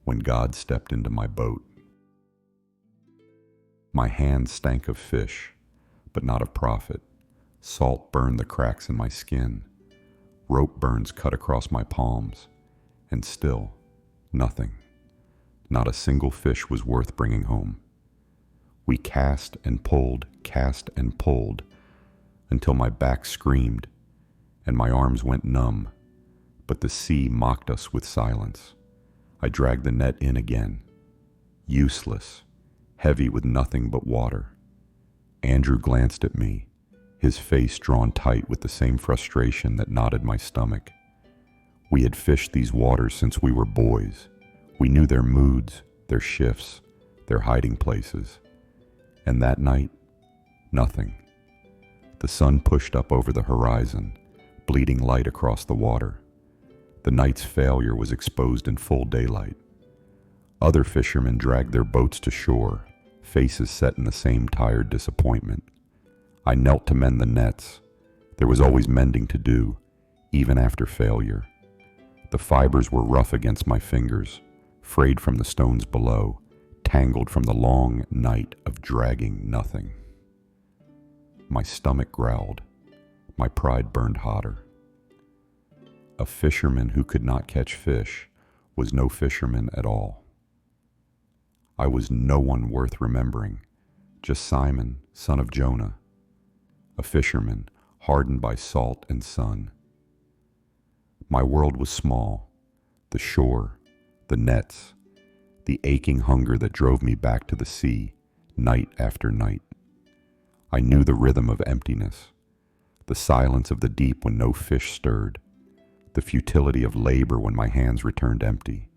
when God stepped into my boat. My hands stank of fish, but not of profit. Salt burned the cracks in my skin. Rope burns cut across my palms. And still, nothing. Not a single fish was worth bringing home. We cast and pulled, until my back screamed and my arms went numb, but the sea mocked us with silence. I dragged the net in again. Useless, heavy with nothing but water. Andrew glanced at me, his face drawn tight with the same frustration that knotted my stomach. We had fished these waters since we were boys. We knew their moods, their shifts, their hiding places. And that night, nothing. The sun pushed up over the horizon, bleeding light across the water. The night's failure was exposed in full daylight. Other fishermen dragged their boats to shore, faces set in the same tired disappointment. I knelt to mend the nets. There was always mending to do, even after failure. The fibers were rough against my fingers, frayed from the stones below, tangled from the long night of dragging nothing. My stomach growled. My pride burned hotter. A fisherman who could not catch fish was no fisherman at all. I was no one worth remembering, just Simon, son of Jonah, a fisherman hardened by salt and sun. My world was small, the shore, the nets, the aching hunger that drove me back to the sea, night after night. I knew the rhythm of emptiness, the silence of the deep when no fish stirred, the futility of labor when my hands returned empty.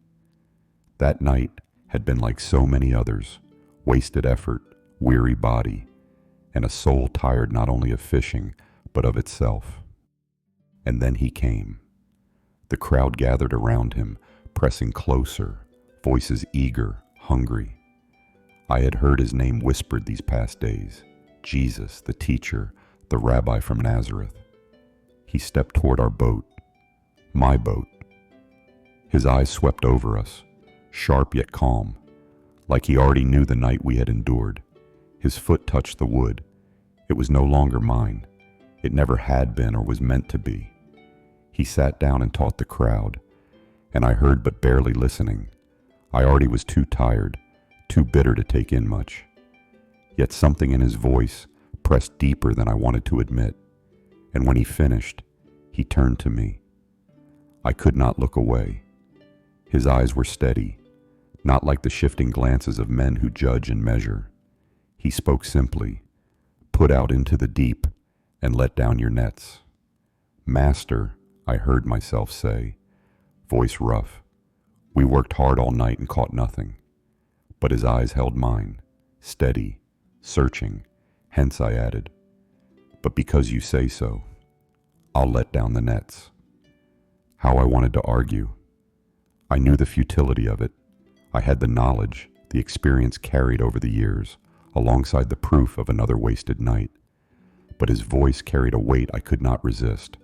That night had been like so many others, wasted effort, weary body, and a soul tired not only of fishing, but of itself. And then he came. The crowd gathered around him, pressing closer, voices eager, hungry. I had heard his name whispered these past days, Jesus, the teacher, the rabbi from Nazareth. He stepped toward our boat, my boat. His eyes swept over us, sharp yet calm, like he already knew the night we had endured. His foot touched the wood. It was no longer mine. It never had been or was meant to be. He sat down and taught the crowd, and I heard but barely listening. I already was too tired, too bitter to take in much. Yet something in his voice pressed deeper than I wanted to admit, and when he finished, he turned to me. I could not look away. His eyes were steady, not like the shifting glances of men who judge and measure. He spoke simply, "Put out into the deep and let down your nets." "Master," I heard myself say, voice rough. We worked hard all night and caught nothing. But his eyes held mine, steady, searching. Hence I added, "But because you say so, I'll let down the nets." How I wanted to argue. I knew the futility of it. I had the knowledge, the experience carried over the years, alongside the proof of another wasted night. But his voice carried a weight I could not resist,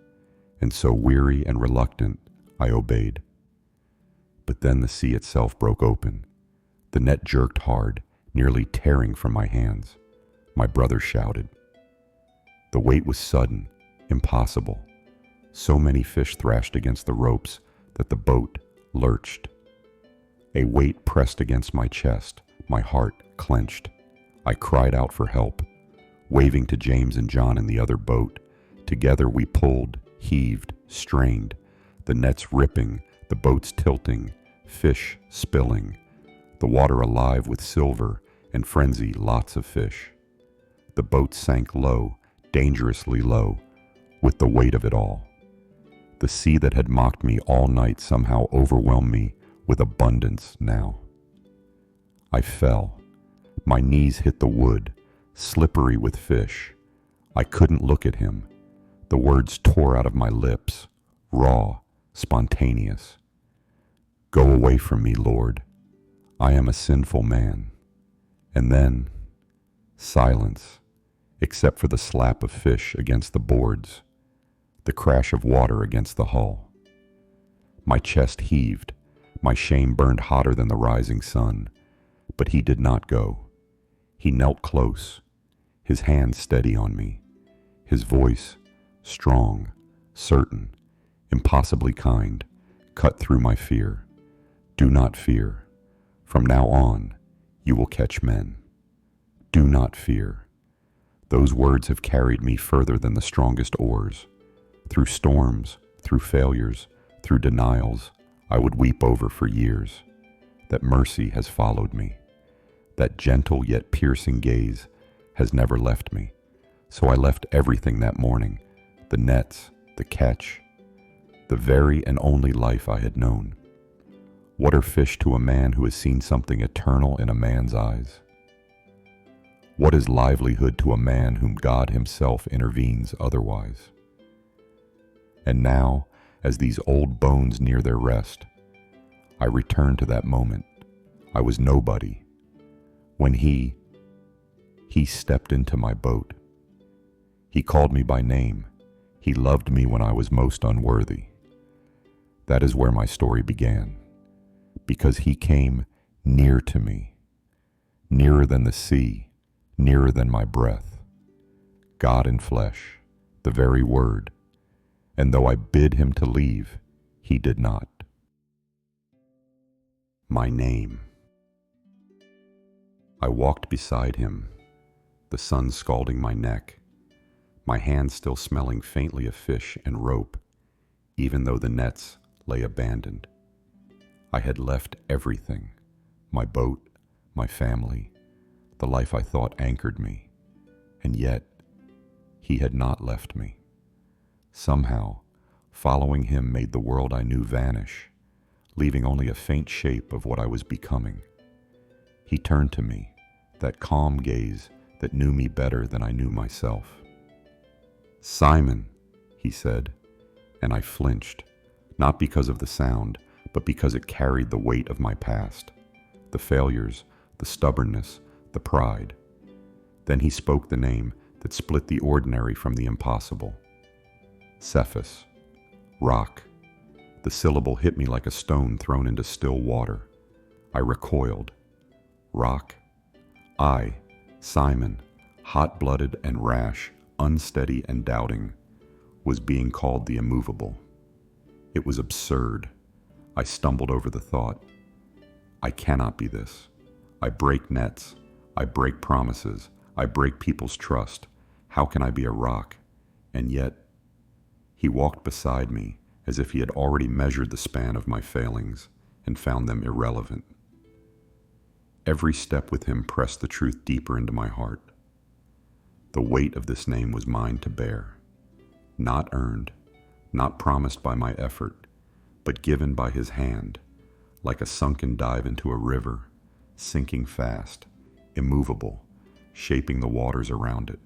and so weary and reluctant, I obeyed. But then the sea itself broke open. The net jerked hard, nearly tearing from my hands. My brother shouted. The weight was sudden, impossible. So many fish thrashed against the ropes that the boat lurched. A weight pressed against my chest, my heart clenched. I cried out for help, waving to James and John in the other boat. Together we pulled, heaved, strained, the nets ripping, the boats tilting, fish spilling, the water alive with silver and frenzy, lots of fish. The boat sank low, dangerously low, with the weight of it all. The sea that had mocked me all night somehow overwhelmed me with abundance now. I fell. My knees hit the wood, slippery with fish. I couldn't look at him. The words tore out of my lips, raw, spontaneous. "Go away from me, Lord. I am a sinful man." And then, silence, except for the slap of fish against the boards, the crash of water against the hull. My chest heaved, My shame burned hotter than the rising sun, but he did not go. He knelt close, his hand steady on me, his voice strong, certain, impossibly kind, cut through my fear. Do not fear. From now on, you will catch men. Do not fear. Those words have carried me further than the strongest oars. Through storms, through failures, through denials, I would weep over for years. That mercy has followed me. That gentle yet piercing gaze has never left me. So I left everything that morning, the nets, the catch, the very and only life I had known. What are fish to a man who has seen something eternal in a man's eyes? What is livelihood to a man whom God himself intervenes otherwise? And now, as these old bones near their rest, I return to that moment. I was nobody. When he stepped into my boat. He called me by name. He loved me when I was most unworthy. That is where my story began. Because he came near to me, nearer than the sea, nearer than my breath. God in flesh, the very word. And though I bid him to leave, he did not. My name. I walked beside him, the sun scalding my neck, my hands still smelling faintly of fish and rope, even though the nets lay abandoned. I had left everything, my boat, my family, the life I thought anchored me, and yet he had not left me. Somehow, following him made the world I knew vanish, leaving only a faint shape of what I was becoming. He turned to me, that calm gaze that knew me better than I knew myself. "Simon," he said, and I flinched, not because of the sound, but because it carried the weight of my past, the failures, the stubbornness, the pride. Then he spoke the name that split the ordinary from the impossible. CEPHAS, rock. The syllable hit me like a stone thrown into still water. I recoiled. Rock? I, Simon, hot-blooded and rash, unsteady and doubting, was being called the immovable. It was absurd. I stumbled over the thought. I cannot be this. I break nets. I break promises. I break people's trust. How can I be a rock? And yet, he walked beside me as if he had already measured the span of my failings and found them irrelevant. Every step with him pressed the truth deeper into my heart. The weight of this name was mine to bear. Not earned, not promised by my effort, but given by his hand, like a sunken dive into a river, sinking fast, immovable, shaping the waters around it.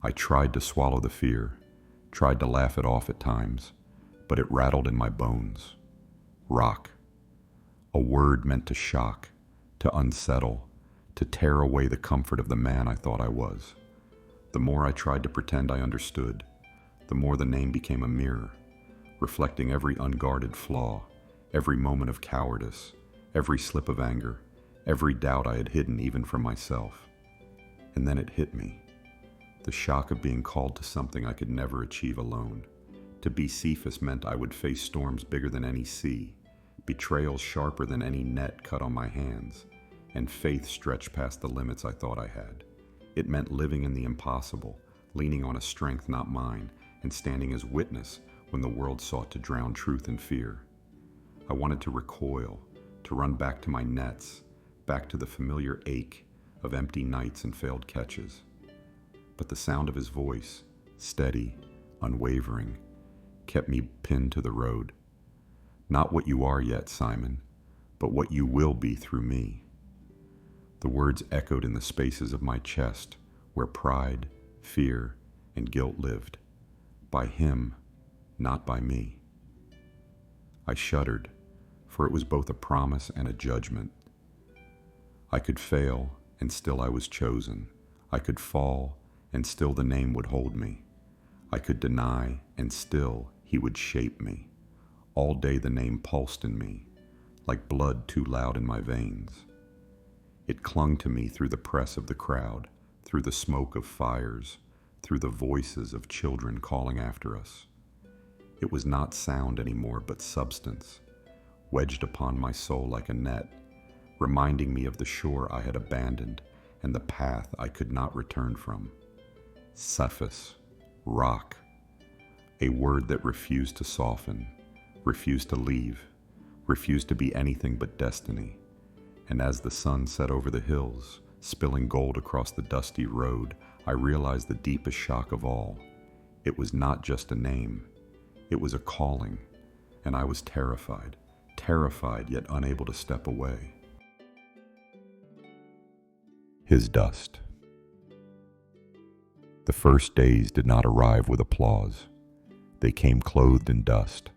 I tried to swallow the fear, tried to laugh it off at times, but it rattled in my bones. Rock. A word meant to shock, to unsettle, to tear away the comfort of the man I thought I was. The more I tried to pretend I understood, the more the name became a mirror, reflecting every unguarded flaw, every moment of cowardice, every slip of anger, every doubt I had hidden even from myself. And then it hit me. The shock of being called to something I could never achieve alone. To be CEPHAS meant I would face storms bigger than any sea, betrayals sharper than any net cut on my hands, and faith stretched past the limits I thought I had. It meant living in the impossible, leaning on a strength not mine, and standing as witness when the world sought to drown truth in fear. I wanted to recoil, to run back to my nets, back to the familiar ache of empty nights and failed catches. But the sound of his voice, steady, unwavering, kept me pinned to the road. Not what you are yet, Simon, but what you will be through me. The words echoed in the spaces of my chest where pride, fear, and guilt lived. By him, not by me. I shuddered, for it was both a promise and a judgment. I could fail, and still I was chosen. I could fall, and still the name would hold me. I could deny, and still he would shape me. All day the name pulsed in me, like blood too loud in my veins. It clung to me through the press of the crowd, through the smoke of fires, through the voices of children calling after us. It was not sound anymore, but substance, wedged upon my soul like a net, reminding me of the shore I had abandoned and the path I could not return from. CEPHAS, rock, a word that refused to soften, refused to leave, refused to be anything but destiny. And as the sun set over the hills, spilling gold across the dusty road, I realized the deepest shock of all. It was not just a name. It was a calling, and I was terrified, terrified yet unable to step away. His dust. The first days did not arrive with applause. They came clothed in dust,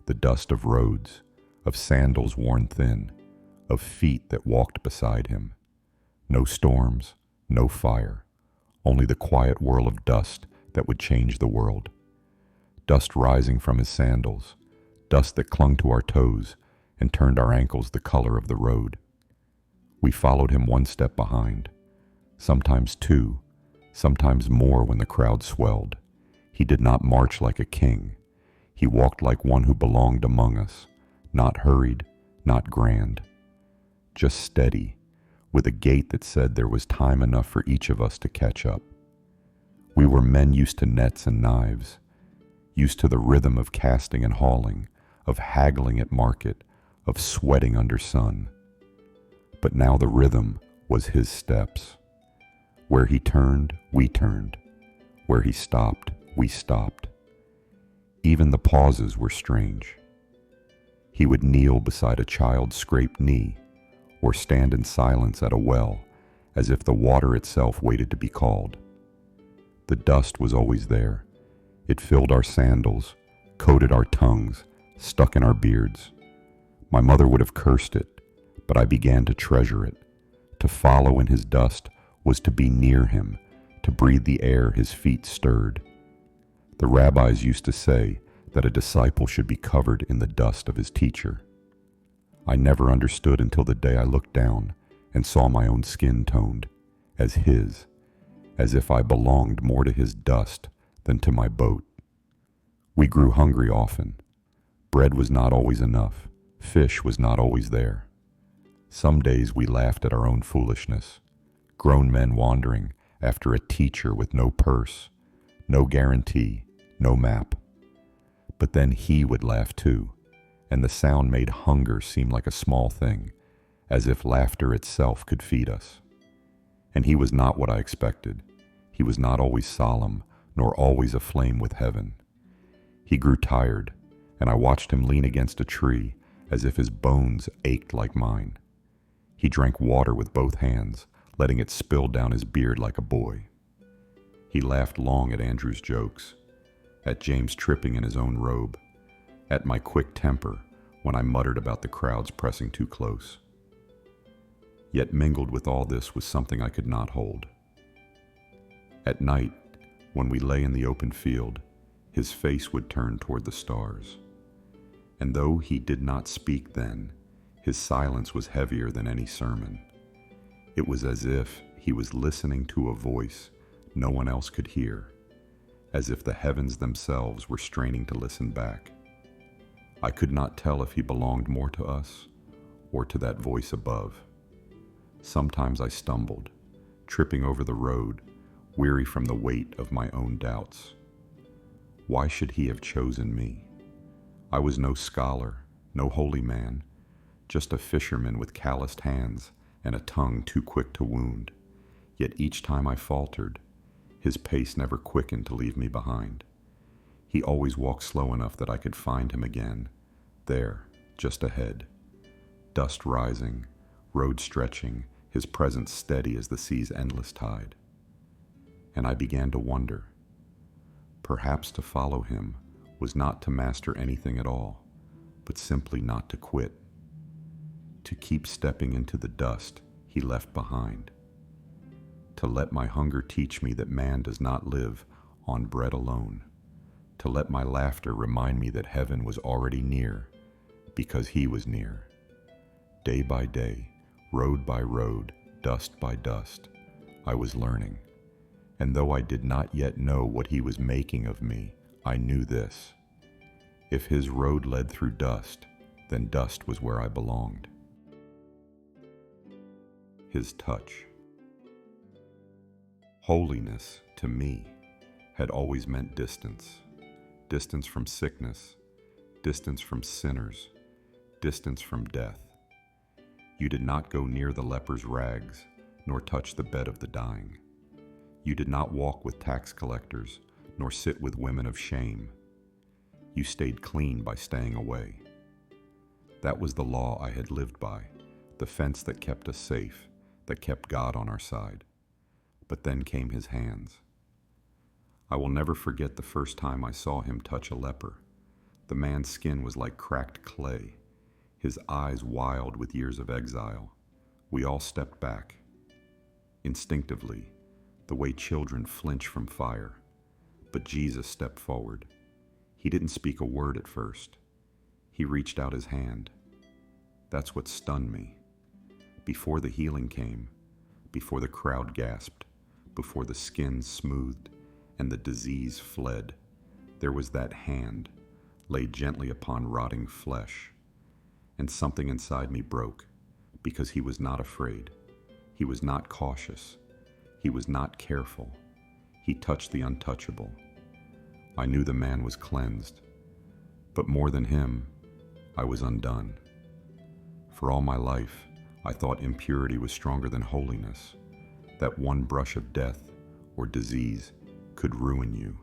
the dust of roads, of sandals worn thin, of feet that walked beside him. No storms, no fire, only the quiet whirl of dust that would change the world. Dust rising from his sandals, dust that clung to our toes and turned our ankles the color of the road. We followed him one step behind, sometimes two, sometimes more when the crowd swelled. He did not march like a king. He walked like one who belonged among us, not hurried, not grand, just steady, with a gait that said there was time enough for each of us to catch up. We were men used to nets and knives, used to the rhythm of casting and hauling, of haggling at market, of sweating under sun. But now the rhythm was his steps. Where he turned, we turned. Where he stopped, we stopped. Even the pauses were strange. He would kneel beside a child's scraped knee, or stand in silence at a well, as if the water itself waited to be called. The dust was always there. It filled our sandals, coated our tongues, stuck in our beards. My mother would have cursed it, but I began to treasure it. To follow in his dust was to be near him, to breathe the air his feet stirred. The rabbis used to say that a disciple should be covered in the dust of his teacher. I never understood until the day I looked down and saw my own skin toned as his, as if I belonged more to his dust than to my boat. We grew hungry often. Bread was not always enough. Fish was not always there. Some days we laughed at our own foolishness, grown men wandering after a teacher with no purse, no guarantee, no map. But then he would laugh too, and the sound made hunger seem like a small thing, as if laughter itself could feed us. And he was not what I expected. He was not always solemn, nor always aflame with heaven. He grew tired, and I watched him lean against a tree as if his bones ached like mine. He drank water with both hands, letting it spill down his beard like a boy. He laughed long at Andrew's jokes, at James tripping in his own robe, at my quick temper when I muttered about the crowds pressing too close. Yet mingled with all this was something I could not hold. At night, when we lay in the open field, his face would turn toward the stars. And though he did not speak then, his silence was heavier than any sermon. It was as if he was listening to a voice no one else could hear, as if the heavens themselves were straining to listen back. I could not tell if he belonged more to us or to that voice above. Sometimes I stumbled, tripping over the road, weary from the weight of my own doubts. Why should he have chosen me? I was no scholar, no holy man, just a fisherman with calloused hands and a tongue too quick to wound. Yet each time I faltered, his pace never quickened to leave me behind. He always walked slow enough that I could find him again, there, just ahead. Dust rising, road stretching, his presence steady as the sea's endless tide. And I began to wonder. Perhaps to follow him was not to master anything at all, but simply not to quit. To keep stepping into the dust he left behind. To let my hunger teach me that man does not live on bread alone. To let my laughter remind me that heaven was already near because he was near. Day by day, road by road, dust by dust, I was learning. And though I did not yet know what he was making of me, I knew this. If his road led through dust, then dust was where I belonged. His touch. Holiness, to me, had always meant distance. Distance from sickness, distance from sinners, distance from death. You did not go near the leper's rags, nor touch the bed of the dying. You did not walk with tax collectors, nor sit with women of shame. You stayed clean by staying away. That was the law I had lived by, the fence that kept us safe, that kept God on our side. But then came his hands. I will never forget the first time I saw him touch a leper. The man's skin was like cracked clay, his eyes wild with years of exile. We all stepped back. Instinctively, the way children flinch from fire. But Jesus stepped forward. He didn't speak a word at first. He reached out his hand. That's what stunned me. Before the healing came, before the crowd gasped, before the skin smoothed and the disease fled, there was that hand laid gently upon rotting flesh. And something inside me broke, because he was not afraid. He was not cautious. He was not careful. He touched the untouchable. I knew the man was cleansed. But more than him, I was undone. For all my life, I thought impurity was stronger than holiness, that one brush of death or disease could ruin you.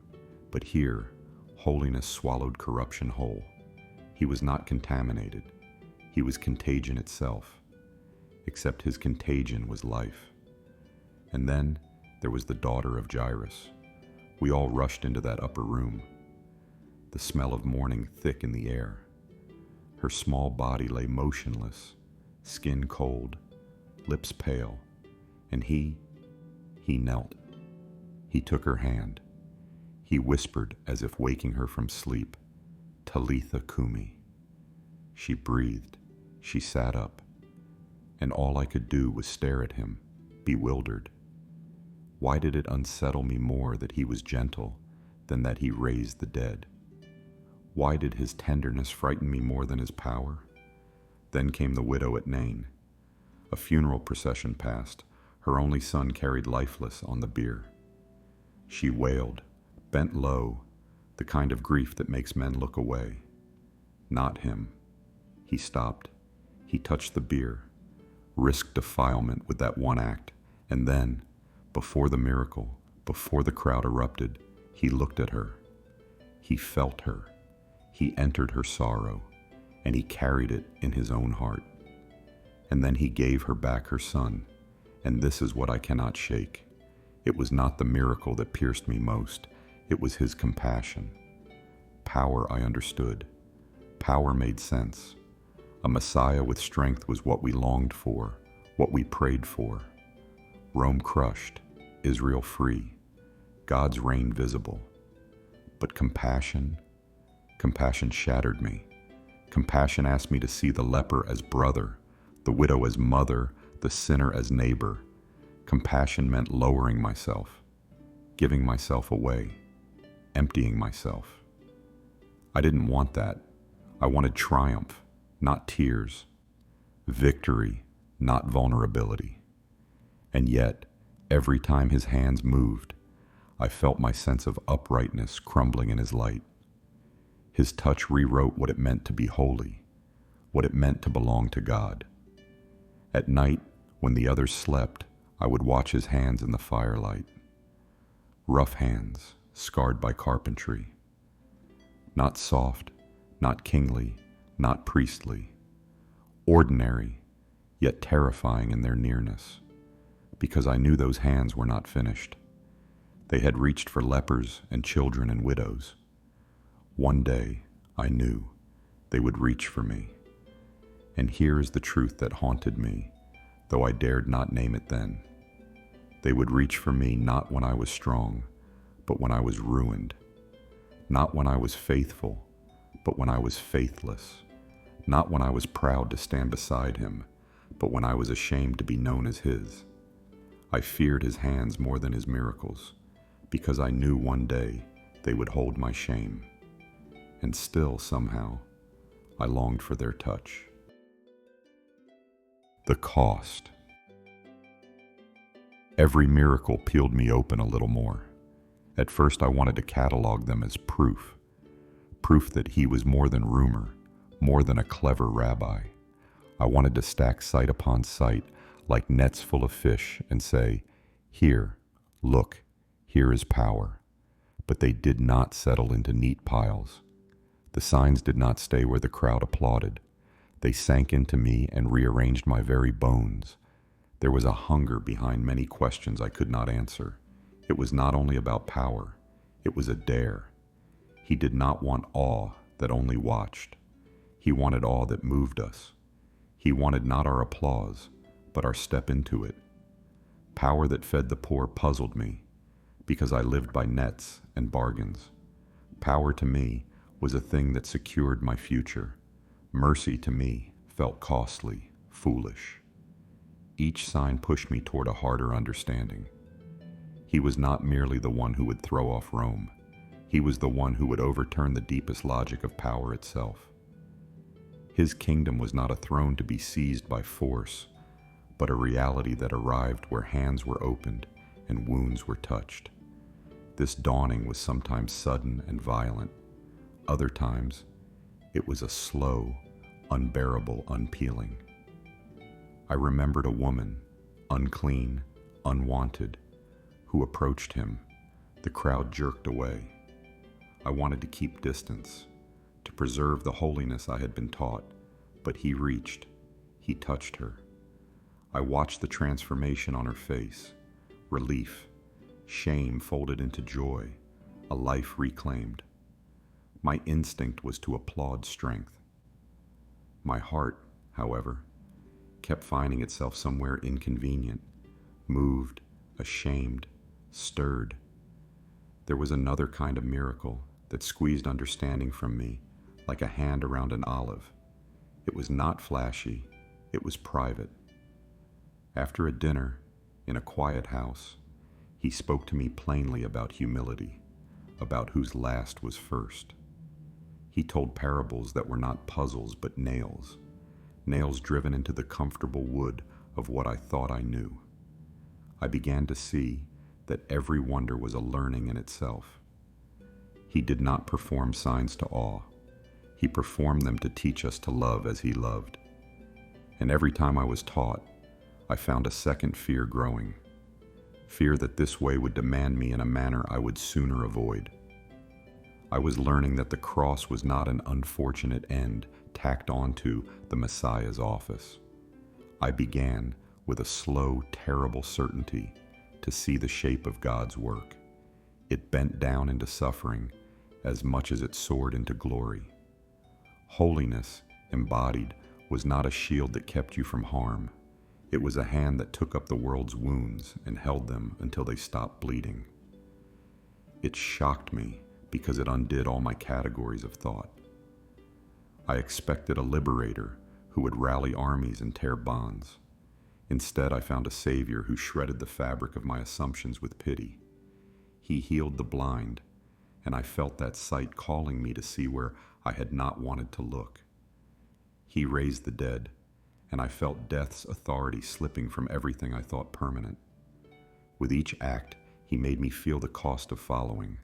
But here, holiness swallowed corruption whole. He was not contaminated. He was contagion itself, except his contagion was life. And then there was the daughter of Jairus. We all rushed into that upper room, the smell of morning thick in the air. Her small body lay motionless, skin cold, lips pale, and he knelt. He took her hand. He whispered as if waking her from sleep, "Talitha Kumi." She breathed. She sat up, and all I could do was stare at him, bewildered. Why did it unsettle me more that he was gentle than that he raised the dead? Why did his tenderness frighten me more than his power? Then came the widow at Nain. A funeral procession passed. Her only son carried lifeless on the bier. She wailed, bent low, the kind of grief that makes men look away. Not him. He stopped. He touched the bier, risked defilement with that one act, and then, before the miracle, before the crowd erupted, he looked at her. He felt her. He entered her sorrow, and he carried it in his own heart. And then he gave her back her son, and this is what I cannot shake. It was not the miracle that pierced me most. It was his compassion. Power I understood. Power made sense. A Messiah with strength was what we longed for, what we prayed for. Rome crushed, Israel free, God's reign visible. But compassion shattered me. Compassion asked me to see the leper as brother, the widow as mother, the sinner as neighbor. Compassion meant lowering myself, giving myself away, emptying myself. I didn't want that. I wanted triumph, not tears, victory, not vulnerability. And yet, every time his hands moved, I felt my sense of uprightness crumbling in his light. His touch rewrote what it meant to be holy, what it meant to belong to God. At night, when the others slept, I would watch his hands in the firelight. Rough hands, scarred by carpentry. Not soft, not kingly, not priestly. Ordinary, yet terrifying in their nearness, because I knew those hands were not finished. They had reached for lepers and children and widows. One day, I knew, they would reach for me. And here is the truth that haunted me, though I dared not name it then. They would reach for me not when I was strong, but when I was ruined. Not when I was faithful, but when I was faithless. Not when I was proud to stand beside him, but when I was ashamed to be known as his. I feared his hands more than his miracles, because I knew one day they would hold my shame. And still, somehow, I longed for their touch. The cost. Every miracle peeled me open a little more. At first I wanted to catalog them as proof that he was more than rumor, more than a clever rabbi. I wanted to stack sight upon sight like nets full of fish and say, "Here, look, here is power." But they did not settle into neat piles. The signs did not stay where the crowd applauded. They sank into me and rearranged my very bones. There was a hunger behind many questions I could not answer. It was not only about power, it was a dare. He did not want awe that only watched. He wanted awe that moved us. He wanted not our applause, but our step into it. Power that fed the poor puzzled me, because I lived by nets and bargains. Power to me was a thing that secured my future. Mercy to me felt costly, foolish. Each sign pushed me toward a harder understanding. He was not merely the one who would throw off Rome. He was the one who would overturn the deepest logic of power itself. His kingdom was not a throne to be seized by force, but a reality that arrived where hands were opened and wounds were touched. This dawning was sometimes sudden and violent. Other times, it was a slow, unbearable unpeeling. I remembered a woman, unclean, unwanted, who approached him. The crowd jerked away. I wanted to keep distance, to preserve the holiness I had been taught, but he reached. He touched her. I watched the transformation on her face, relief, shame folded into joy, a life reclaimed. My instinct was to applaud strength. My heart, however, kept finding itself somewhere inconvenient, moved, ashamed, stirred. There was another kind of miracle that squeezed understanding from me like a hand around an olive. It was not flashy, it was private. After a dinner, in a quiet house, he spoke to me plainly about humility, about whose last was first. He told parables that were not puzzles but nails, nails driven into the comfortable wood of what I thought I knew. I began to see that every wonder was a learning in itself. He did not perform signs to awe. He performed them to teach us to love as he loved. And every time I was taught, I found a second fear growing. Fear that this way would demand me in a manner I would sooner avoid. I was learning that the cross was not an unfortunate end tacked onto the Messiah's office. I began, with a slow, terrible certainty, to see the shape of God's work. It bent down into suffering as much as it soared into glory. Holiness, embodied, was not a shield that kept you from harm. It was a hand that took up the world's wounds and held them until they stopped bleeding. It shocked me because it undid all my categories of thought. I expected a liberator who would rally armies and tear bonds. Instead, I found a Savior who shredded the fabric of my assumptions with pity. He healed the blind, and I felt that sight calling me to see where I had not wanted to look. He raised the dead, and I felt death's authority slipping from everything I thought permanent. With each act, he made me feel the cost of following.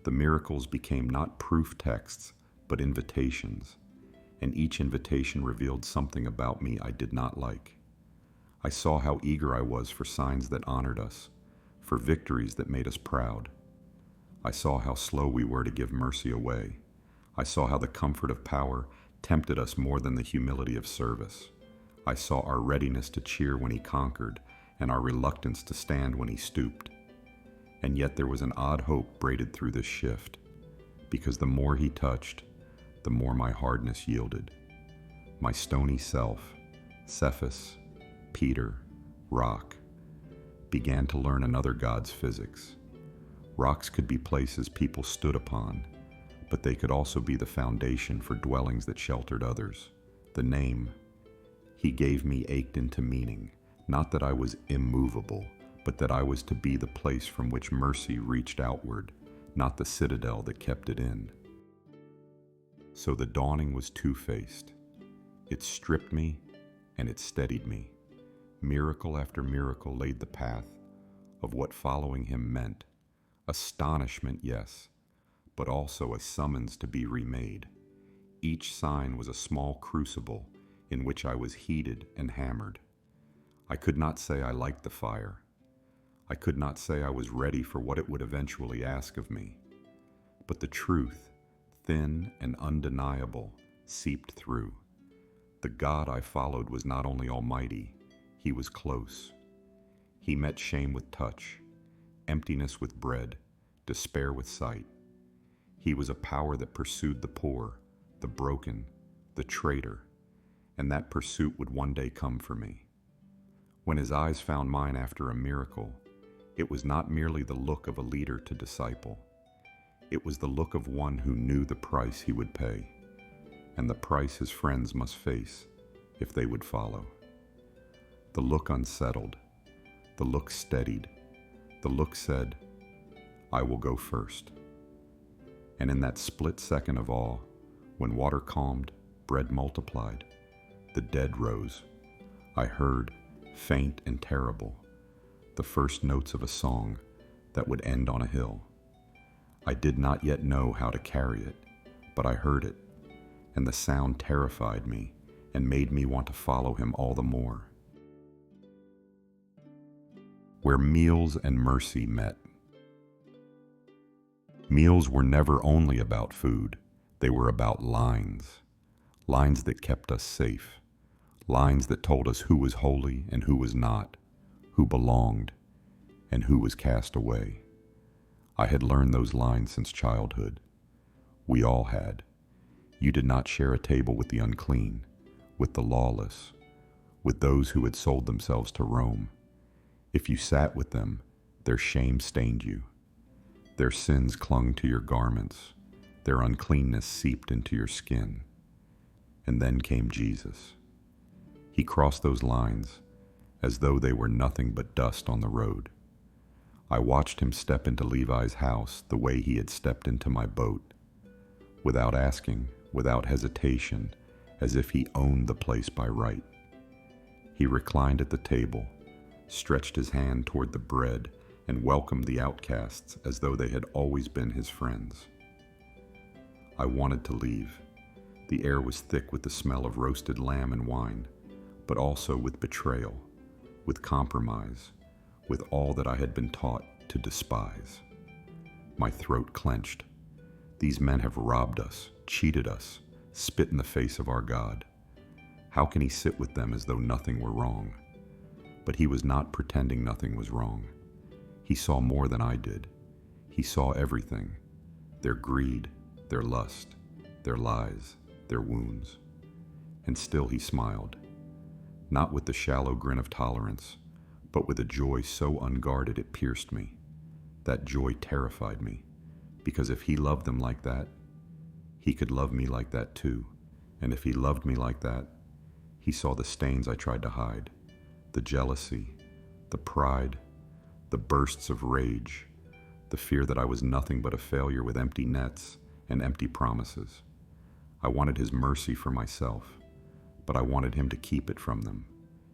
The miracles became not proof texts, but invitations, and each invitation revealed something about me I did not like. I saw how eager I was for signs that honored us, for victories that made us proud. I saw how slow we were to give mercy away. I saw how the comfort of power tempted us more than the humility of service. I saw our readiness to cheer when he conquered, and our reluctance to stand when he stooped. And yet there was an odd hope braided through this shift, because the more he touched, the more my hardness yielded. My stony self, CEPHAS, Peter, rock, began to learn another God's physics. Rocks could be places people stood upon, but they could also be the foundation for dwellings that sheltered others. The name, He gave me ached into meaning, not that I was immovable, but that I was to be the place from which mercy reached outward, not the citadel that kept it in. So the dawning was two-faced. It stripped me and it steadied me. Miracle after miracle laid the path of what following him meant. Astonishment, yes, but also a summons to be remade. Each sign was a small crucible in which I was heated and hammered. I could not say I liked the fire. I could not say I was ready for what it would eventually ask of me. But the truth, thin and undeniable, seeped through. The God I followed was not only almighty, he was close. He met shame with touch, emptiness with bread, despair with sight. He was a power that pursued the poor, the broken, the traitor, and that pursuit would one day come for me. When his eyes found mine after a miracle, it was not merely the look of a leader to disciple. It was the look of one who knew the price he would pay, and the price his friends must face if they would follow. The look unsettled, the look steadied, the look said, I will go first. And in that split second of awe, when water calmed, bread multiplied, the dead rose, I heard, faint and terrible, the first notes of a song that would end on a hill. I did not yet know how to carry it, but I heard it, and the sound terrified me and made me want to follow him all the more. Where meals and mercy met. Meals were never only about food, they were about lines. Lines that kept us safe. Lines that told us who was holy and who was not, who belonged and who was cast away. I had learned those lines since childhood. We all had. You did not share a table with the unclean, with the lawless, with those who had sold themselves to Rome. If you sat with them, their shame stained you. Their sins clung to your garments. Their uncleanness seeped into your skin. And then came Jesus. He crossed those lines as though they were nothing but dust on the road. I watched him step into Levi's house the way he had stepped into my boat, without asking, without hesitation, as if he owned the place by right. He reclined at the table, stretched his hand toward the bread, and welcomed the outcasts as though they had always been his friends. I wanted to leave. The air was thick with the smell of roasted lamb and wine, but also with betrayal, with compromise, with all that I had been taught to despise. My throat clenched. These men have robbed us, cheated us, spit in the face of our God. How can he sit with them as though nothing were wrong? But he was not pretending nothing was wrong. He saw more than I did. He saw everything, their greed, their lust, their lies, their wounds. And still he smiled, not with the shallow grin of tolerance, but with a joy so unguarded it pierced me. That joy terrified me, because if he loved them like that, he could love me like that too. And if he loved me like that, he saw the stains I tried to hide, the jealousy, the pride, the bursts of rage, the fear that I was nothing but a failure with empty nets and empty promises. I wanted his mercy for myself, but I wanted him to keep it from them.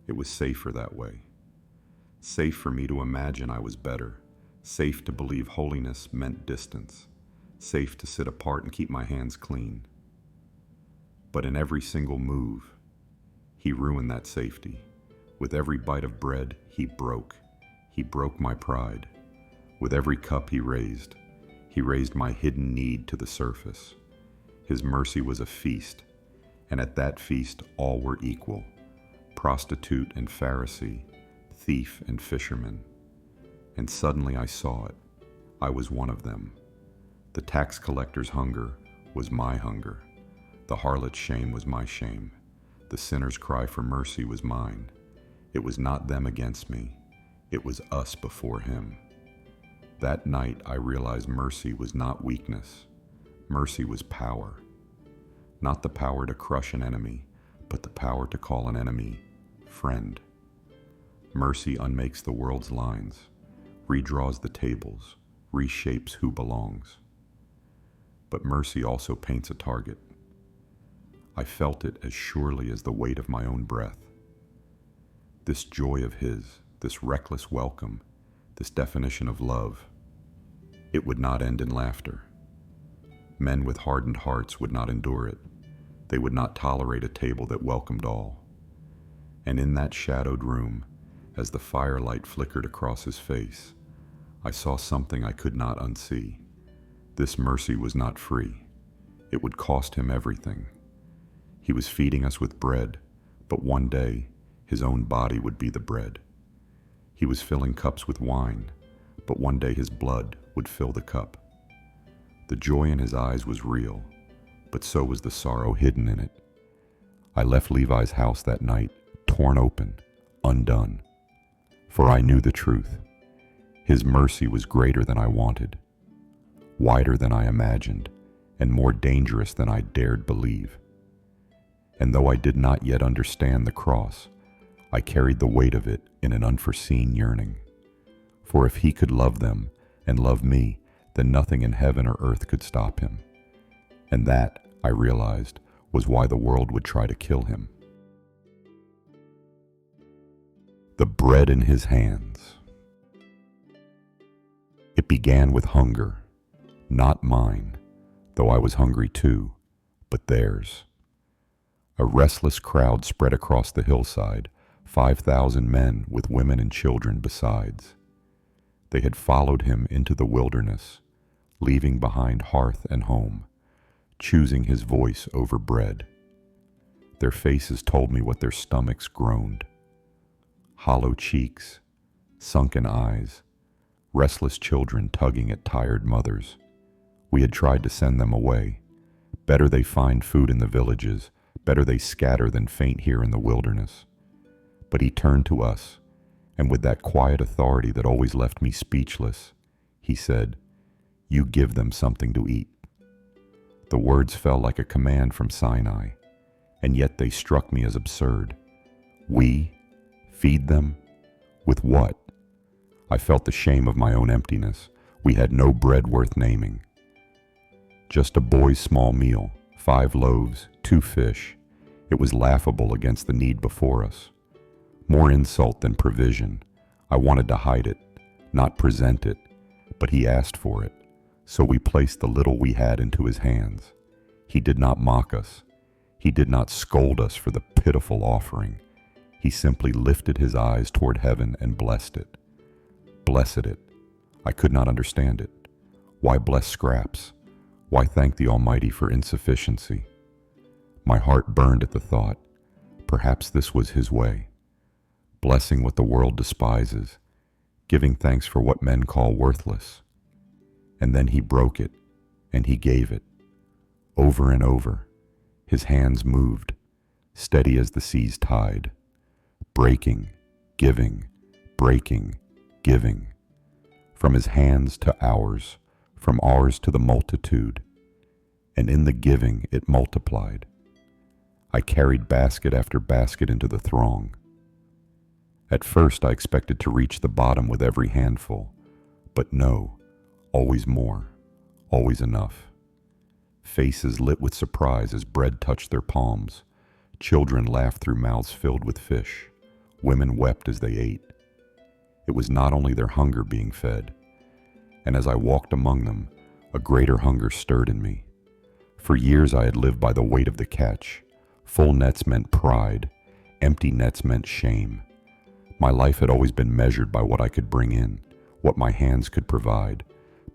It was safer that way. Safe for me to imagine I was better, safe to believe holiness meant distance, safe to sit apart and keep my hands clean. But in every single move, he ruined that safety. With every bite of bread, he broke my pride. With every cup he raised my hidden need to the surface. His mercy was a feast, and at that feast all were equal, prostitute and Pharisee, thief and fisherman. And suddenly I saw it. I was one of them. The tax collector's hunger was my hunger. The harlot's shame was my shame. The sinner's cry for mercy was mine. It was not them against me. It was us before him. That night I realized mercy was not weakness. Mercy was power. Not the power to crush an enemy, but the power to call an enemy friend. Mercy unmakes the world's lines, redraws the tables, reshapes who belongs. But mercy also paints a target. I felt it as surely as the weight of my own breath. This joy of his, this reckless welcome, this definition of love, it would not end in laughter. Men with hardened hearts would not endure it. They would not tolerate a table that welcomed all. And in that shadowed room, as the firelight flickered across his face, I saw something I could not unsee. This mercy was not free. It would cost him everything. He was feeding us with bread, but one day his own body would be the bread. He was filling cups with wine, but one day his blood would fill the cup. The joy in his eyes was real, but so was the sorrow hidden in it. I left Levi's house that night, torn open, undone. For I knew the truth. His mercy was greater than I wanted, wider than I imagined, and more dangerous than I dared believe. And though I did not yet understand the cross, I carried the weight of it in an unforeseen yearning. For if he could love them and love me, then nothing in heaven or earth could stop him. And that, I realized, was why the world would try to kill him. The bread in his hands. It began with hunger, not mine, though I was hungry too, but theirs. A restless crowd spread across the hillside, 5,000 men with women and children besides. They had followed him into the wilderness, leaving behind hearth and home, choosing his voice over bread. Their faces told me what their stomachs groaned. Hollow cheeks, sunken eyes, restless children tugging at tired mothers. We had tried to send them away. Better they find food in the villages, better they scatter than faint here in the wilderness. But he turned to us, and with that quiet authority that always left me speechless, he said, "You give them something to eat." The words fell like a command from Sinai, and yet they struck me as absurd. We? Feed them? With what? I felt the shame of my own emptiness. We had no bread worth naming. Just a boy's small meal, 5 loaves, 2 fish. It was laughable against the need before us. More insult than provision. I wanted to hide it, not present it, but he asked for it, so we placed the little we had into his hands. He did not mock us. He did not scold us for the pitiful offering. He simply lifted his eyes toward heaven and blessed it. Blessed it. I could not understand it. Why bless scraps? Why thank the Almighty for insufficiency? My heart burned at the thought. Perhaps this was his way. Blessing what the world despises, giving thanks for what men call worthless. And then he broke it, and he gave it. Over and over, his hands moved, steady as the sea's tide. Breaking, giving, breaking, giving. From his hands to ours, from ours to the multitude. And in the giving it multiplied. I carried basket after basket into the throng. At first I expected to reach the bottom with every handful, but no, always more, always enough. Faces lit with surprise as bread touched their palms. Children laughed through mouths filled with fish. Women wept as they ate. It was not only their hunger being fed, and as I walked among them, a greater hunger stirred in me. For years I had lived by the weight of the catch. Full nets meant pride, empty nets meant shame. My life had always been measured by what I could bring in, what my hands could provide.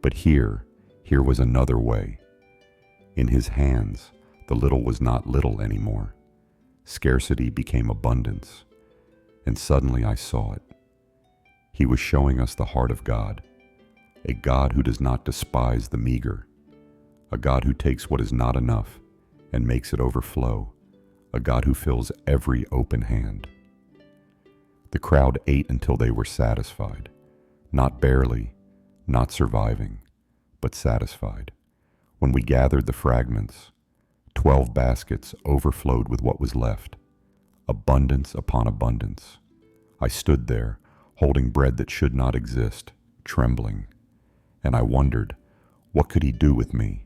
But here was another way. In his hands, the little was not little anymore. Scarcity became abundance. And suddenly I saw it. He was showing us the heart of God, a God who does not despise the meager, a God who takes what is not enough and makes it overflow, a God who fills every open hand. The crowd ate until they were satisfied, not barely, not surviving, but satisfied. When we gathered the fragments, 12 baskets overflowed with what was left. abundance upon abundance. I stood there, holding bread that should not exist, trembling, and I wondered, what could he do with me?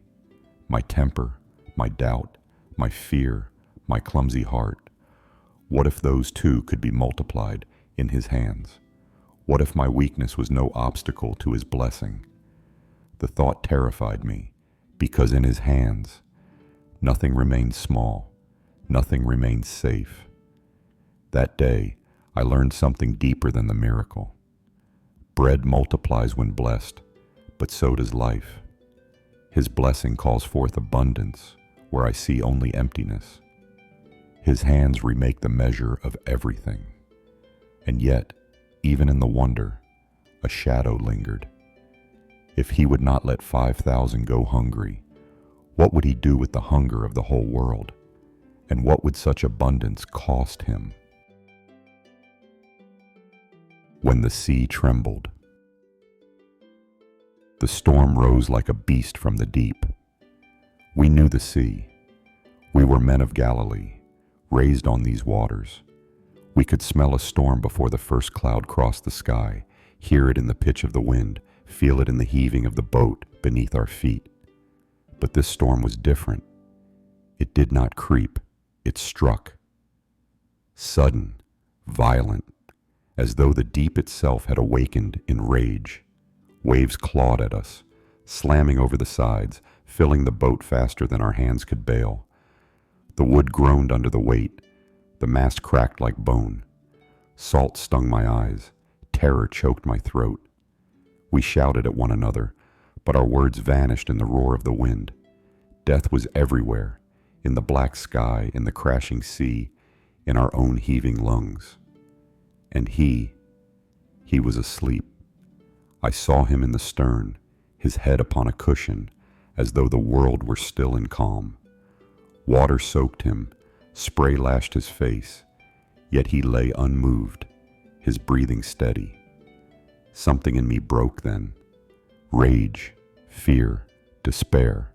My temper, my doubt, my fear, my clumsy heart. What if those too could be multiplied in his hands? What if my weakness was no obstacle to his blessing? The thought terrified me, because in his hands, nothing remains small, nothing remains safe. That day, I learned something deeper than the miracle. Bread multiplies when blessed, but so does life. His blessing calls forth abundance where I see only emptiness. His hands remake the measure of everything. And yet, even in the wonder, a shadow lingered. If he would not let 5,000 go hungry, what would he do with the hunger of the whole world? And what would such abundance cost him? When the sea trembled. The storm rose like a beast from the deep. We knew the sea. We were men of Galilee, raised on these waters. We could smell a storm before the first cloud crossed the sky, hear it in the pitch of the wind, feel it in the heaving of the boat beneath our feet. But this storm was different. It did not creep, it struck. Sudden, violent, as though the deep itself had awakened in rage. Waves clawed at us, slamming over the sides, filling the boat faster than our hands could bail. The wood groaned under the weight. The mast cracked like bone. Salt stung my eyes. Terror choked my throat. We shouted at one another, but our words vanished in the roar of the wind. Death was everywhere, in the black sky, in the crashing sea, in our own heaving lungs. And he was asleep. I saw him in the stern, his head upon a cushion, as though the world were still in calm. Water soaked him, spray lashed his face, yet he lay unmoved, his breathing steady. Something in me broke then. Rage, fear, despair.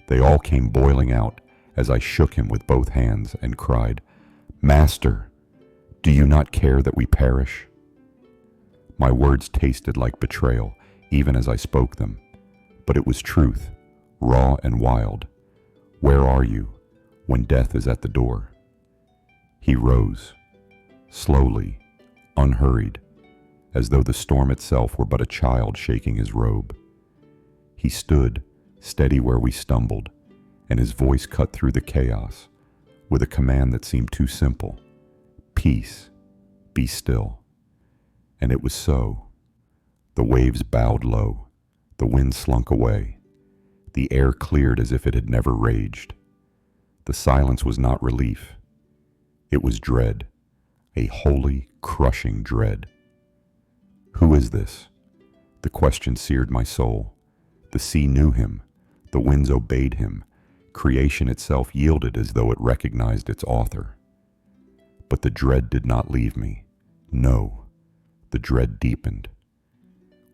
They all came boiling out as I shook him with both hands and cried, "Master, do you not care that we perish?" My words tasted like betrayal, even as I spoke them, but it was truth, raw and wild. Where are you when death is at the door? He rose, slowly, unhurried, as though the storm itself were but a child shaking his robe. He stood, steady where we stumbled, and his voice cut through the chaos, with a command that seemed too simple. Peace, be still. And it was so. The waves bowed low, the wind slunk away, the air cleared as if it had never raged. The silence was not relief. It was dread, a holy, crushing dread. Who is this? The question seared my soul. The sea knew him, the winds obeyed him, creation itself yielded as though it recognized its author. But the dread did not leave me. No. The dread deepened.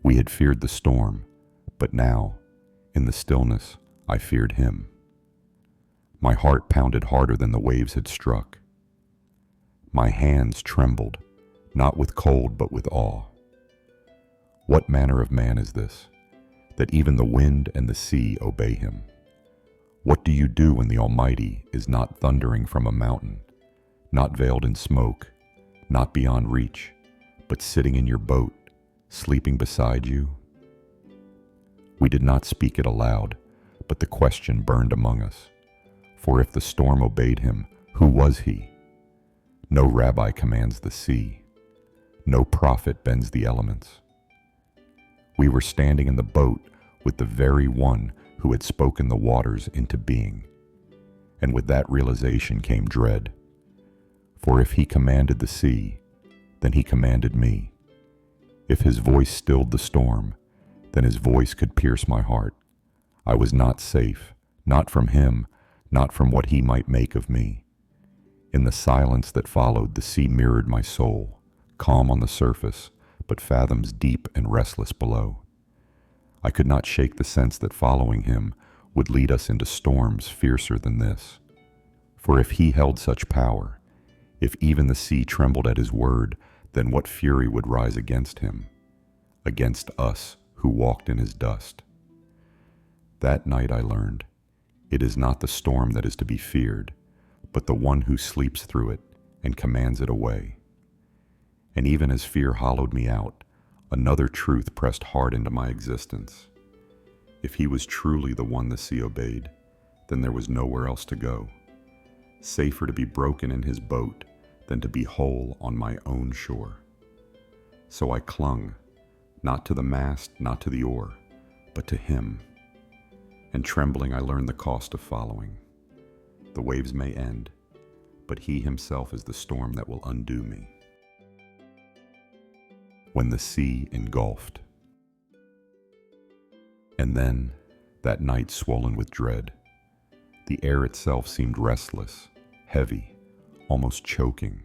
We had feared the storm, but now, in the stillness, I feared him. My heart pounded harder than the waves had struck. My hands trembled, not with cold but with awe. What manner of man is this, that even the wind and the sea obey him? What do you do when the Almighty is not thundering from a mountain, not veiled in smoke, not beyond reach, but sitting in your boat, sleeping beside you? We did not speak it aloud, but the question burned among us. For if the storm obeyed him, who was he? No rabbi commands the sea. No prophet bends the elements. We were standing in the boat with the very one who had spoken the waters into being. And with that realization came dread. For if he commanded the sea, then he commanded me. If his voice stilled the storm, then his voice could pierce my heart. I was not safe, not from him, not from what he might make of me. In the silence that followed, the sea mirrored my soul, calm on the surface, but fathoms deep and restless below. I could not shake the sense that following him would lead us into storms fiercer than this. For if he held such power, If even the sea trembled at his word, then what fury would rise against him, against us who walked in his dust? That night I learned, it is not the storm that is to be feared, but the one who sleeps through it and commands it away. And even as fear hollowed me out, another truth pressed hard into my existence. If he was truly the one the sea obeyed, then there was nowhere else to go. Safer to be broken in his boat than to be whole on my own shore. So I clung, not to the mast, not to the oar, but to him. And trembling I learned the cost of following. The waves may end, but he himself is the storm that will undo me. When the sea engulfed. And then, that night swollen with dread, the air itself seemed restless, heavy, almost choking.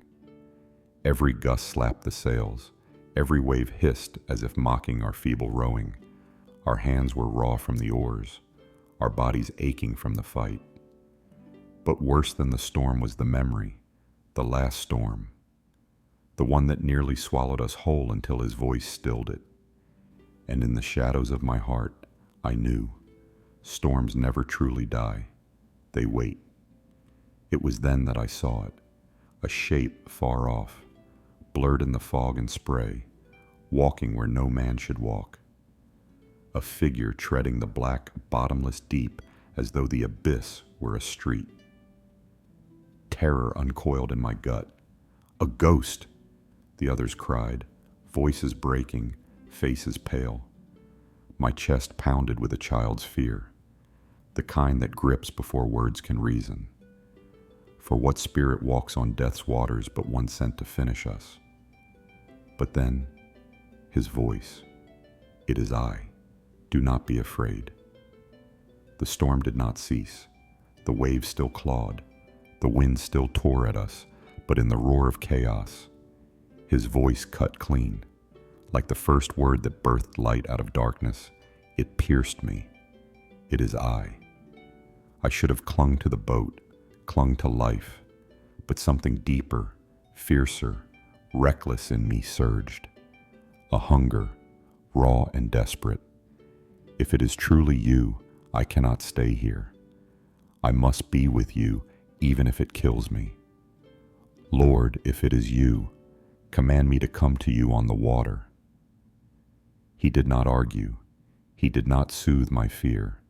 Every gust slapped the sails, every wave hissed as if mocking our feeble rowing. Our hands were raw from the oars, our bodies aching from the fight. But worse than the storm was the memory, the last storm, the one that nearly swallowed us whole until his voice stilled it. And in the shadows of my heart, I knew, storms never truly die, they wait. It was then that I saw it, a shape far off, blurred in the fog and spray, walking where no man should walk. A figure treading the black, bottomless deep as though the abyss were a street. Terror uncoiled in my gut. A ghost, the others cried, voices breaking, faces pale. My chest pounded with a child's fear, the kind that grips before words can reason. For what spirit walks on death's waters but one sent to finish us? But then, his voice, it is I, do not be afraid. The storm did not cease, the waves still clawed, the wind still tore at us, but in the roar of chaos, his voice cut clean. Like the first word that birthed light out of darkness, it pierced me. It is I. I should have clung to the boat, clung to life, but something deeper, fiercer, reckless in me surged. A hunger, raw and desperate. If it is truly you, I cannot stay here. I must be with you, even if it kills me. Lord, if it is you, command me to come to you on the water. He did not argue. He did not soothe my fear.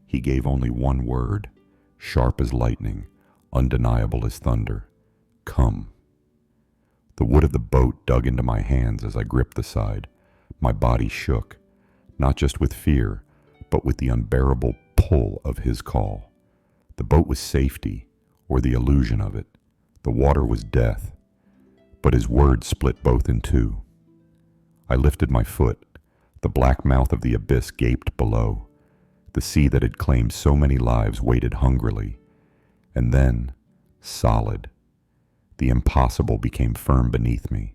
He gave only one word, sharp as lightning, undeniable as thunder. Come. The wood of the boat dug into my hands as I gripped the side. My body shook, not just with fear, but with the unbearable pull of his call. The boat was safety, or the illusion of it. The water was death, but his word split both in two. I lifted my foot. The black mouth of the abyss gaped below. The sea that had claimed so many lives waited hungrily. And then, solid, the impossible became firm beneath me.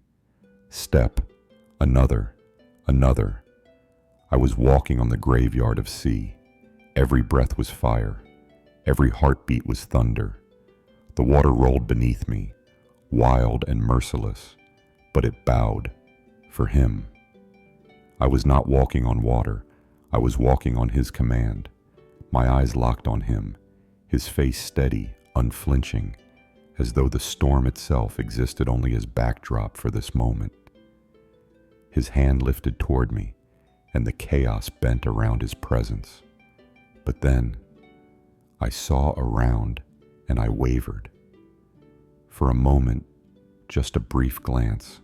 Step, another, another. I was walking on the graveyard of sea. Every breath was fire. Every heartbeat was thunder. The water rolled beneath me, wild and merciless, but it bowed for him. I was not walking on water. I was walking on his command. My eyes locked on him, his face steady, unflinching, as though the storm itself existed only as backdrop for this moment. His hand lifted toward me, and the chaos bent around his presence. But then, I saw around, and I wavered. For a moment, just a brief glance,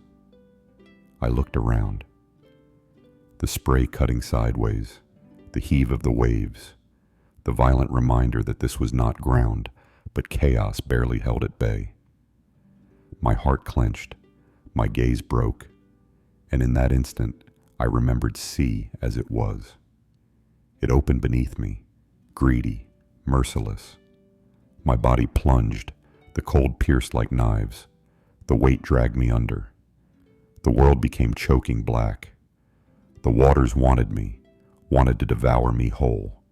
I looked around. The spray cutting sideways, the heave of the waves, the violent reminder that this was not ground, but chaos barely held at bay. My heart clenched, my gaze broke, and in that instant I remembered sea as it was. It opened beneath me, greedy, merciless. My body plunged, the cold pierced like knives. The weight dragged me under. The world became choking black. The waters wanted me, wanted to devour me whole.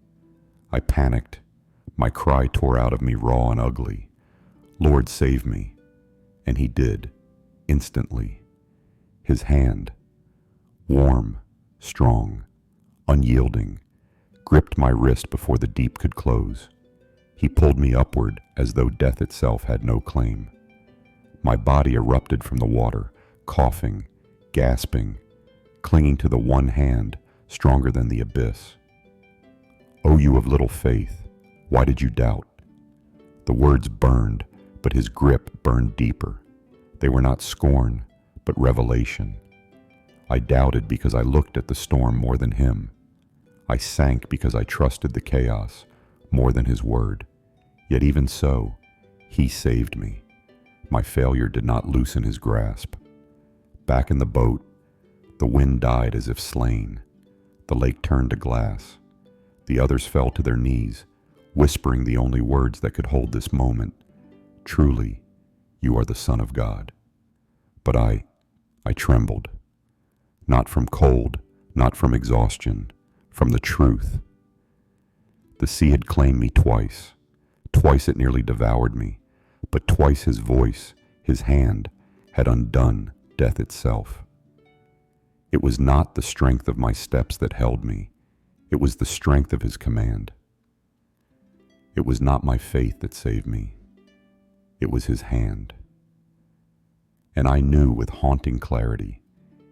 I panicked. My cry tore out of me raw and ugly. Lord, save me. And he did, instantly. His hand, warm, strong, unyielding, gripped my wrist before the deep could close. He pulled me upward as though death itself had no claim. My body erupted from the water, coughing, gasping, clinging to the one hand stronger than the abyss. "O you of little faith, why did you doubt?" The words burned, but his grip burned deeper. They were not scorn, but revelation. I doubted because I looked at the storm more than him. I sank because I trusted the chaos more than his word. Yet even so, he saved me. My failure did not loosen his grasp. Back in the boat, the wind died as if slain. The lake turned to glass. The others fell to their knees, whispering the only words that could hold this moment. "Truly, you are the Son of God." But I trembled. Not from cold, not from exhaustion, from the truth. The sea had claimed me twice. Twice it nearly devoured me, but twice his voice, his hand, had undone death itself. It was not the strength of my steps that held me. It was the strength of his command. It was not my faith that saved me. It was his hand. And I knew with haunting clarity,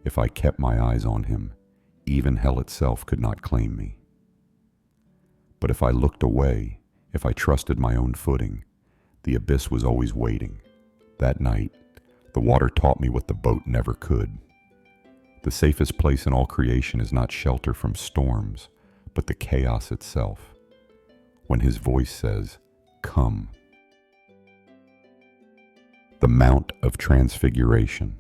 if I kept my eyes on him, even hell itself could not claim me. But if I looked away, if I trusted my own footing, the abyss was always waiting. That night, the water taught me what the boat never could. The safest place in all creation is not shelter from storms, but the chaos itself. When his voice says, "Come." The Mount of Transfiguration.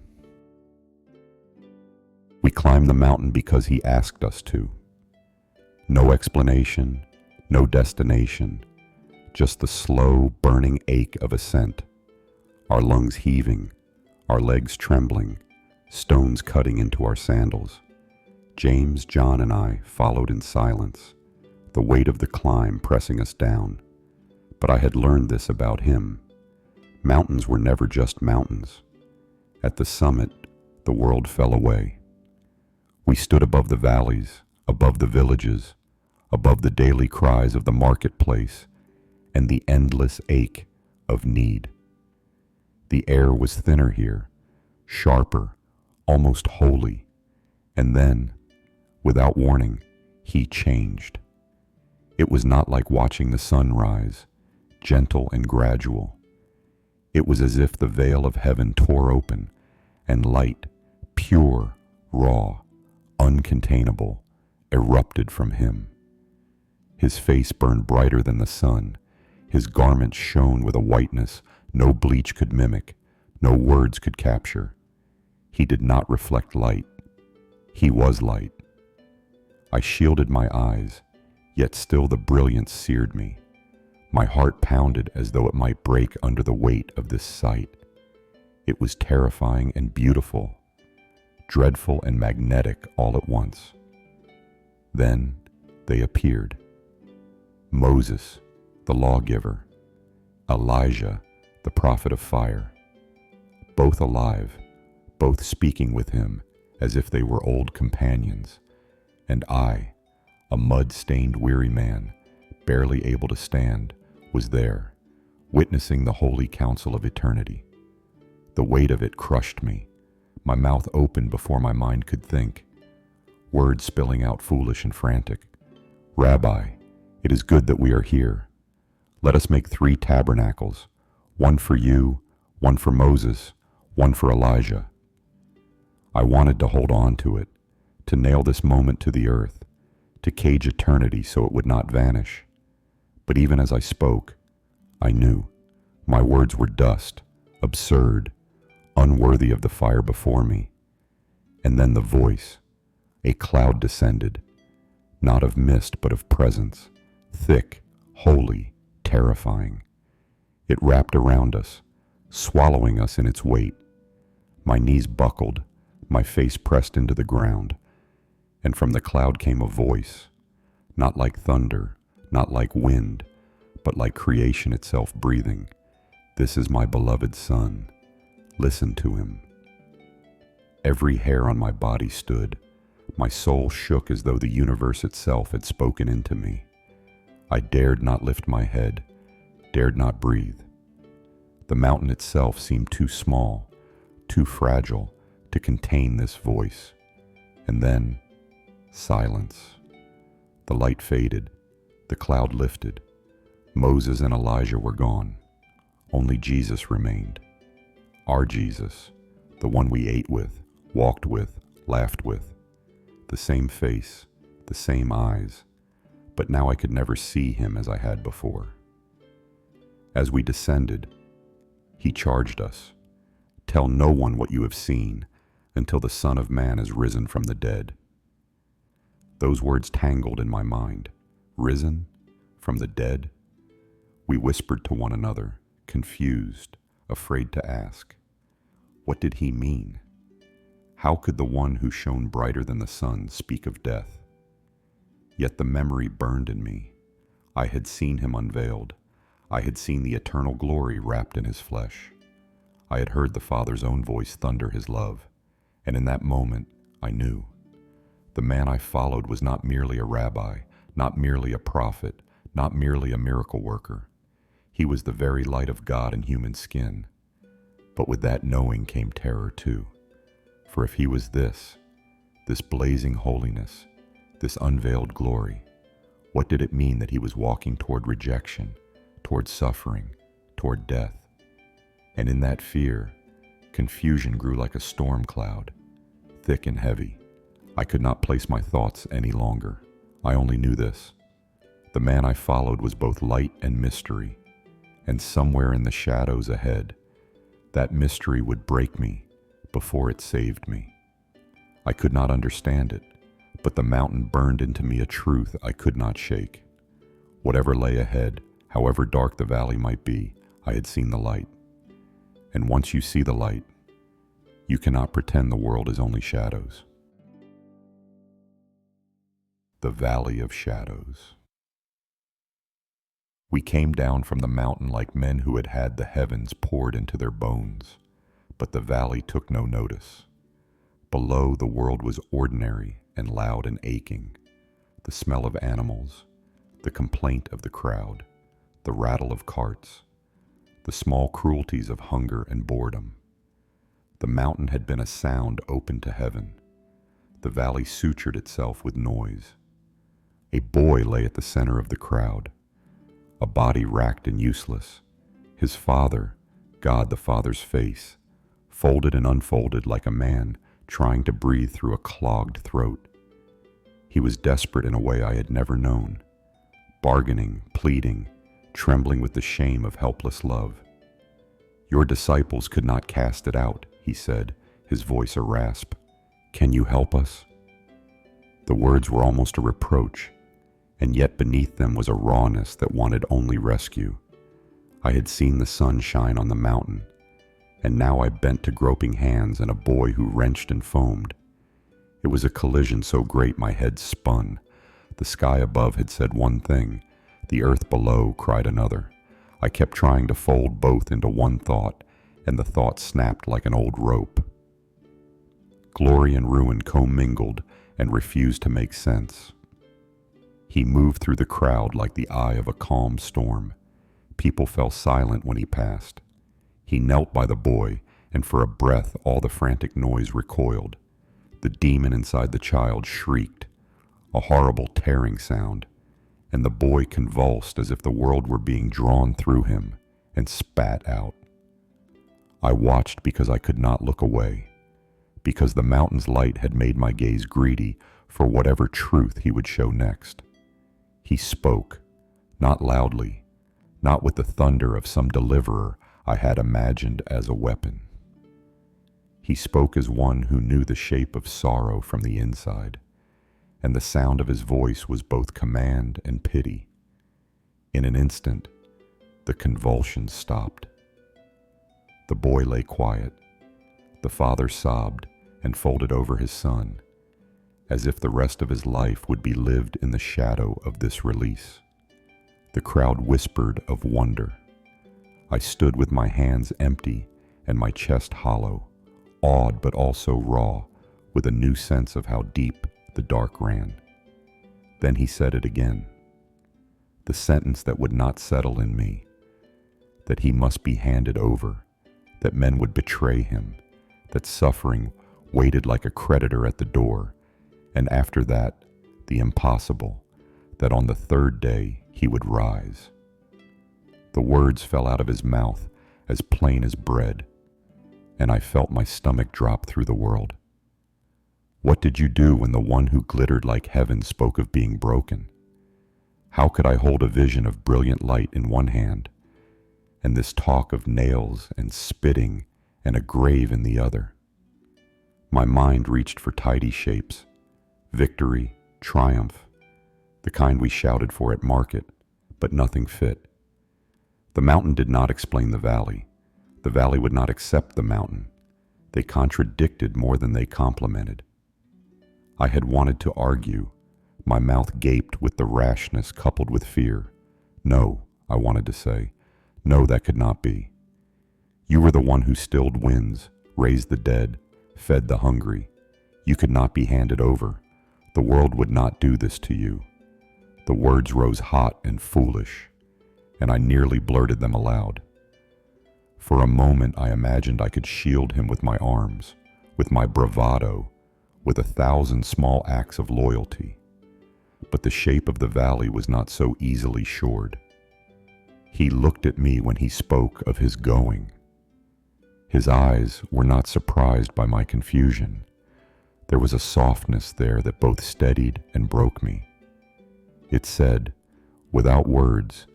We climbed the mountain because he asked us to. No explanation, no destination, just the slow, burning ache of ascent. Our lungs heaving, our legs trembling, stones cutting into our sandals. James, John, and I followed in silence, the weight of the climb pressing us down. But I had learned this about him. Mountains were never just mountains. At the summit, the world fell away. We stood above the valleys, above the villages, above the daily cries of the marketplace and the endless ache of need. The air was thinner here, sharper, almost holy. And then, without warning, he changed. It was not like watching the sun rise, gentle and gradual. It was as if the veil of heaven tore open, and light, pure, raw, uncontainable, erupted from him. His face burned brighter than the sun. His garments shone with a whiteness no bleach could mimic, no words could capture. He did not reflect light. He was light. I shielded my eyes, yet still the brilliance seared me. My heart pounded as though it might break under the weight of this sight. It was terrifying and beautiful, dreadful and magnetic all at once. Then they appeared. Moses, the lawgiver, Elijah, the prophet of fire, both alive, both speaking with him as if they were old companions, and I, a mud-stained weary man, barely able to stand, was there, witnessing the holy council of eternity. The weight of it crushed me, my mouth opened before my mind could think, words spilling out foolish and frantic. "Rabbi, it is good that we are here. Let us make 3 tabernacles, one for you, one for Moses, one for Elijah." I wanted to hold on to it, to nail this moment to the earth, to cage eternity so it would not vanish. But even as I spoke, I knew my words were dust, absurd, unworthy of the fire before me. And then the voice, a cloud descended, not of mist but of presence, thick, holy, terrifying. It wrapped around us, swallowing us in its weight. My knees buckled, my face pressed into the ground, and from the cloud came a voice, not like thunder, not like wind, but like creation itself breathing. "This is my beloved Son. Listen to him. Every hair on my body stood. My soul shook as though the universe itself had spoken into me. I dared not lift my head, dared not breathe. The mountain itself seemed too small, too fragile to contain this voice. And then, silence. The light faded, the cloud lifted. Moses and Elijah were gone. Only Jesus remained. Our Jesus, the one we ate with, walked with, laughed with. The same face, the same eyes, but now I could never see him as I had before. As we descended, he charged us, "Tell no one what you have seen until the Son of Man is risen from the dead." Those words tangled in my mind. Risen? From the dead? We whispered to one another, confused, afraid to ask. What did he mean? How could the one who shone brighter than the sun speak of death? Yet the memory burned in me. I had seen him unveiled. I had seen the eternal glory wrapped in his flesh. I had heard the Father's own voice thunder his love, and in that moment I knew. The man I followed was not merely a rabbi, not merely a prophet, not merely a miracle worker. He was the very light of God in human skin. But with that knowing came terror too. For if he was this blazing holiness, this unveiled glory, what did it mean that he was walking toward rejection, toward suffering, toward death? And in that fear, confusion grew like a storm cloud, thick and heavy. I could not place my thoughts any longer. I only knew this. The man I followed was both light and mystery, and somewhere in the shadows ahead, that mystery would break me before it saved me. I could not understand it, but the mountain burned into me a truth I could not shake. Whatever lay ahead, however dark the valley might be, I had seen the light. And once you see the light, you cannot pretend the world is only shadows. The Valley of Shadows. We came down from the mountain like men who had had the heavens poured into their bones, but the valley took no notice. Below, the world was ordinary and loud and aching. The smell of animals, the complaint of the crowd, the rattle of carts, the small cruelties of hunger and boredom. The mountain had been a sound open to heaven. The valley sutured itself with noise. A boy lay at the center of the crowd, a body racked and useless. His father, God the Father's face, folded and unfolded like a man trying to breathe through a clogged throat. He was desperate in a way I had never known, bargaining, pleading, trembling with the shame of helpless love. "Your disciples could not cast it out," he said, his voice a rasp. "Can you help us?" The words were almost a reproach, and yet beneath them was a rawness that wanted only rescue. I had seen the sun shine on the mountain, and now I bent to groping hands and a boy who wrenched and foamed. It was a collision so great my head spun. The sky above had said one thing, the earth below cried another. I kept trying to fold both into one thought, and the thought snapped like an old rope. Glory and ruin commingled and refused to make sense. He moved through the crowd like the eye of a calm storm. People fell silent when he passed. He knelt by the boy, and for a breath all the frantic noise recoiled. The demon inside the child shrieked, a horrible tearing sound, and the boy convulsed as if the world were being drawn through him and spat out. I watched because I could not look away, because the mountain's light had made my gaze greedy for whatever truth he would show next. He spoke, not loudly, not with the thunder of some deliverer I had imagined as a weapon. He spoke as one who knew the shape of sorrow from the inside, and the sound of his voice was both command and pity. In an instant, the convulsions stopped. The boy lay quiet. The father sobbed and folded over his son, as if the rest of his life would be lived in the shadow of this release. The crowd whispered of wonder. I stood with my hands empty and my chest hollow, awed but also raw, with a new sense of how deep the dark ran. Then he said it again, the sentence that would not settle in me, that he must be handed over, that men would betray him, that suffering waited like a creditor at the door, and after that, the impossible, that on the third day he would rise. The words fell out of his mouth as plain as bread, and I felt my stomach drop through the world. What did you do when the one who glittered like heaven spoke of being broken? How could I hold a vision of brilliant light in one hand, and this talk of nails and spitting and a grave in the other? My mind reached for tidy shapes, victory, triumph, the kind we shouted for at market, but nothing fit. The mountain did not explain the valley. The valley would not accept the mountain. They contradicted more than they complimented. I had wanted to argue. My mouth gaped with the rashness coupled with fear. No, I wanted to say. No, that could not be. You were the one who stilled winds, raised the dead, fed the hungry. You could not be handed over. The world would not do this to you. The words rose hot and foolish, and I nearly blurted them aloud. For a moment I imagined I could shield him with my arms, with my bravado, with 1,000 small acts of loyalty. But the shape of the valley was not so easily shored. He looked at me when he spoke of his going. His eyes were not surprised by my confusion. There was a softness there that both steadied and broke me. It said, without words,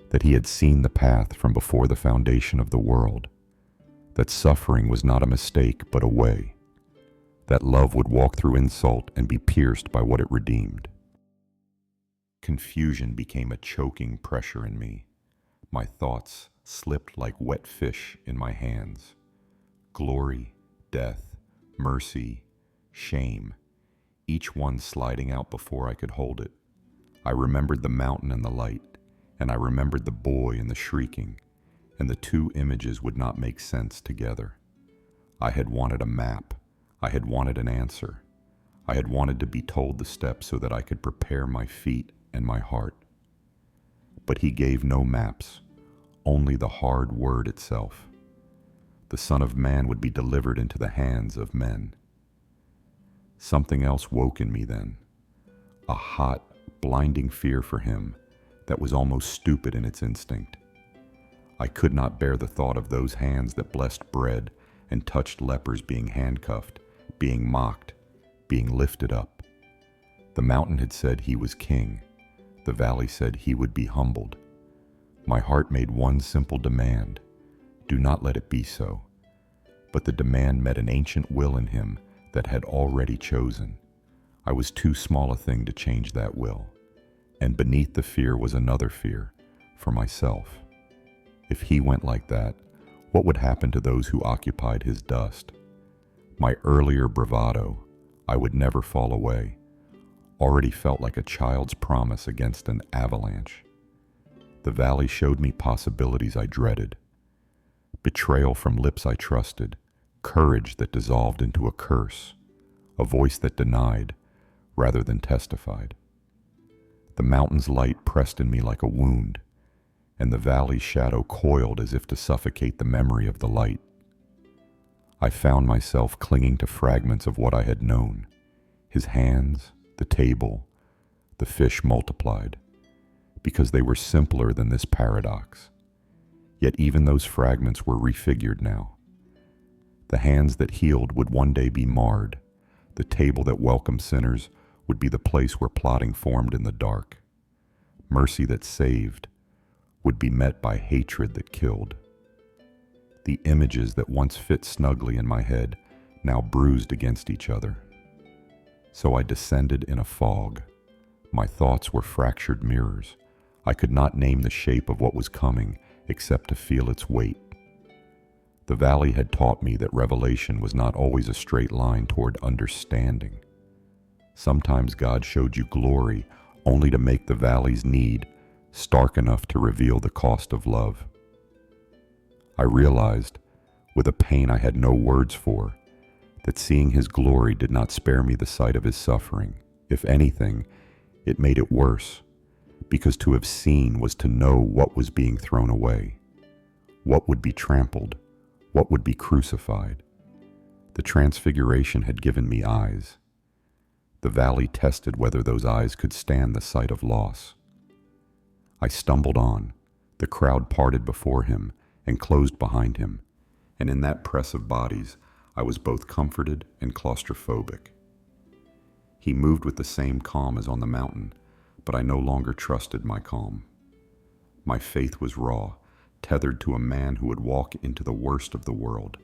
that he had seen the path from before the foundation of the world, that suffering was not a mistake but a way, that love would walk through insult and be pierced by what it redeemed. Confusion became a choking pressure in me. My thoughts slipped like wet fish in my hands. Glory, death, mercy, shame, each one sliding out before I could hold it. I remembered the mountain and the light, and I remembered the boy and the shrieking, and the two images would not make sense together. I had wanted a map. I had wanted an answer. I had wanted to be told the steps so that I could prepare my feet and my heart. But he gave no maps, only the hard word itself. The Son of Man would be delivered into the hands of men. Something else woke in me then, a hot, blinding fear for him that was almost stupid in its instinct. I could not bear the thought of those hands that blessed bread and touched lepers being handcuffed, being mocked, being lifted up. The mountain had said he was king. The valley said he would be humbled. My heart made one simple demand: do not let it be so. But the demand met an ancient will in him that had already chosen. I was too small a thing to change that will. And beneath the fear was another fear, for myself. If he went like that, what would happen to those who occupied his dust? My earlier bravado, I would never fall away, already felt like a child's promise against an avalanche. The valley showed me possibilities I dreaded. Betrayal from lips I trusted, courage that dissolved into a curse, a voice that denied rather than testified. The mountain's light pressed in me like a wound, and the valley's shadow coiled as if to suffocate the memory of the light. I found myself clinging to fragments of what I had known: his hands, the table, the fish multiplied, because they were simpler than this paradox. Yet even those fragments were refigured now. The hands that healed would one day be marred. The table that welcomed sinners would be the place where plotting formed in the dark. Mercy that saved would be met by hatred that killed. The images that once fit snugly in my head now bruised against each other. So I descended in a fog. My thoughts were fractured mirrors. I could not name the shape of what was coming except to feel its weight. The valley had taught me that revelation was not always a straight line toward understanding. Sometimes God showed you glory only to make the valley's need stark enough to reveal the cost of love. I realized, with a pain I had no words for, that seeing his glory did not spare me the sight of his suffering. If anything, it made it worse, because to have seen was to know what was being thrown away, what would be trampled, what would be crucified. The Transfiguration had given me eyes. The valley tested whether those eyes could stand the sight of loss. I stumbled on. The crowd parted before him and closed behind him, and in that press of bodies, I was both comforted and claustrophobic. He moved with the same calm as on the mountain, but I no longer trusted my calm. My faith was raw, tethered to a man who would walk into the worst of the world.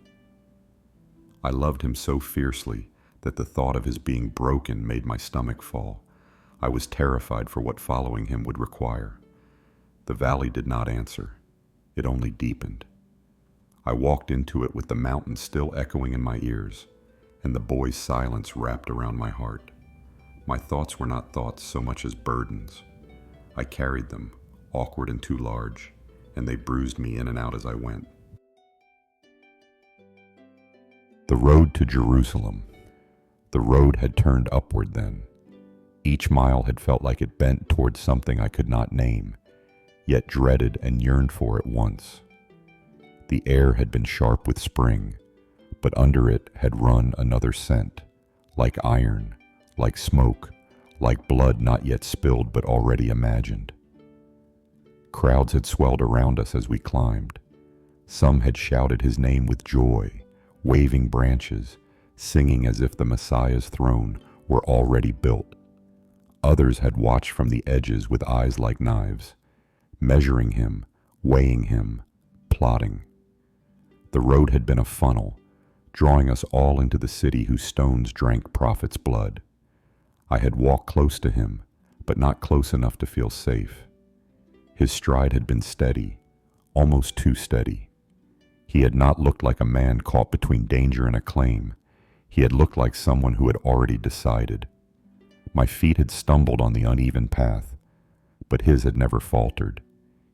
I loved him so fiercely that the thought of his being broken made my stomach fall. I was terrified for what following him would require. The valley did not answer. It only deepened. I walked into it with the mountain still echoing in my ears, and the boy's silence wrapped around my heart. My thoughts were not thoughts so much as burdens. I carried them, awkward and too large, and they bruised me in and out as I went. The road to Jerusalem. The road had turned upward then. Each mile had felt like it bent towards something I could not name, yet dreaded and yearned for at once. The air had been sharp with spring, but under it had run another scent, like iron, like smoke, like blood not yet spilled but already imagined. Crowds had swelled around us as we climbed. Some had shouted his name with joy, waving branches, singing as if the Messiah's throne were already built. Others had watched from the edges with eyes like knives, measuring him, weighing him, plotting. The road had been a funnel, drawing us all into the city whose stones drank prophets' blood. I had walked close to him, but not close enough to feel safe. His stride had been steady, almost too steady. He had not looked like a man caught between danger and acclaim. He had looked like someone who had already decided. My feet had stumbled on the uneven path, but his had never faltered.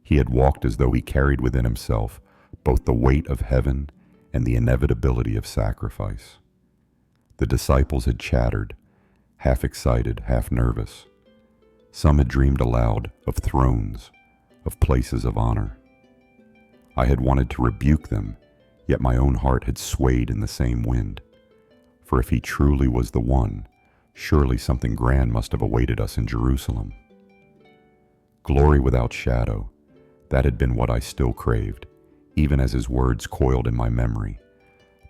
He had walked as though he carried within himself both the weight of heaven and the inevitability of sacrifice. The disciples had chattered, half excited, half nervous. Some had dreamed aloud of thrones, of places of honor. I had wanted to rebuke them, yet my own heart had swayed in the same wind. For if he truly was the one, surely something grand must have awaited us in Jerusalem. Glory without shadow, that had been what I still craved, even as his words coiled in my memory.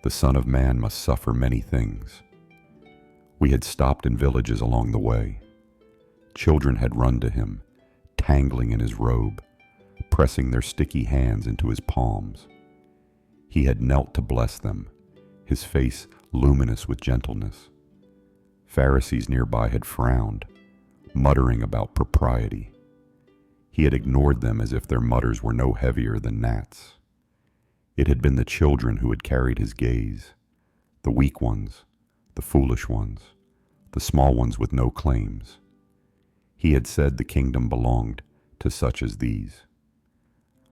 The Son of Man must suffer many things. We had stopped in villages along the way. Children had run to him, tangling in his robe, pressing their sticky hands into his palms. He had knelt to bless them, his face luminous with gentleness. Pharisees nearby had frowned, muttering about propriety. He had ignored them as if their mutters were no heavier than gnats. It had been the children who had carried his gaze, the weak ones, the foolish ones, the small ones with no claims. He had said the kingdom belonged to such as these.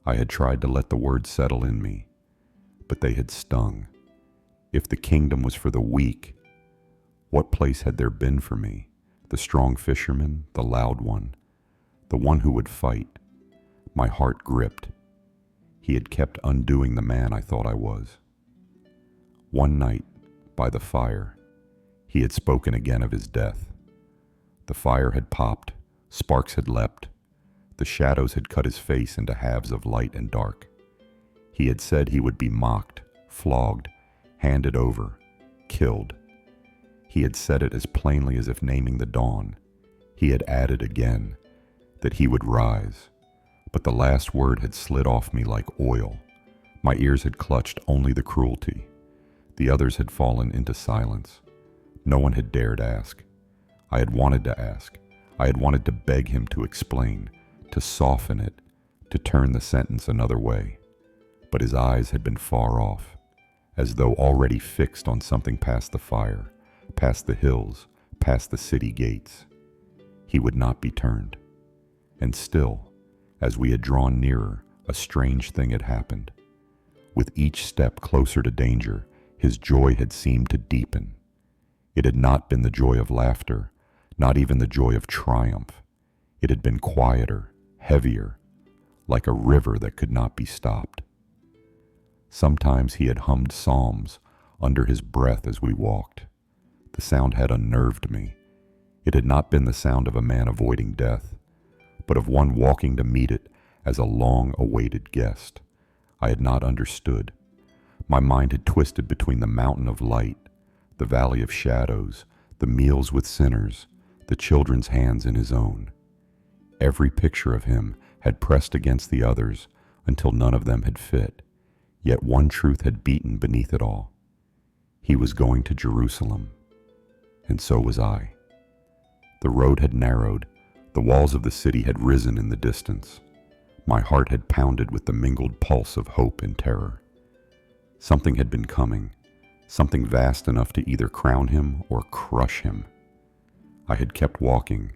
I had tried to let the words settle in me, but they had stung. If the kingdom was for the weak, what place had there been for me, the strong fisherman, the loud one, the one who would fight? My heart gripped. He had kept undoing the man I thought I was. One night, by the fire, he had spoken again of his death. The fire had popped, sparks had leapt, the shadows had cut his face into halves of light and dark. He had said he would be mocked, flogged, handed over, killed. He had said it as plainly as if naming the dawn. He had added again that he would rise. But the last word had slid off me like oil. My ears had clutched only the cruelty. The others had fallen into silence. No one had dared ask. I had wanted to ask. I had wanted to beg him to explain, to soften it, to turn the sentence another way. But his eyes had been far off, as though already fixed on something past the fire, past the hills, past the city gates. He would not be turned. And still, as we had drawn nearer, a strange thing had happened. With each step closer to danger, his joy had seemed to deepen. It had not been the joy of laughter, not even the joy of triumph. It had been quieter, heavier, like a river that could not be stopped. Sometimes he had hummed psalms under his breath as we walked. The sound had unnerved me. It had not been the sound of a man avoiding death, but of one walking to meet it as a long-awaited guest. I had not understood. My mind had twisted between the mountain of light, the valley of shadows, the meals with sinners, the children's hands in his own. Every picture of him had pressed against the others until none of them had fit, yet one truth had beaten beneath it all. He was going to Jerusalem, and so was I. The road had narrowed, the walls of the city had risen in the distance. My heart had pounded with the mingled pulse of hope and terror. Something had been coming, something vast enough to either crown him or crush him. I had kept walking,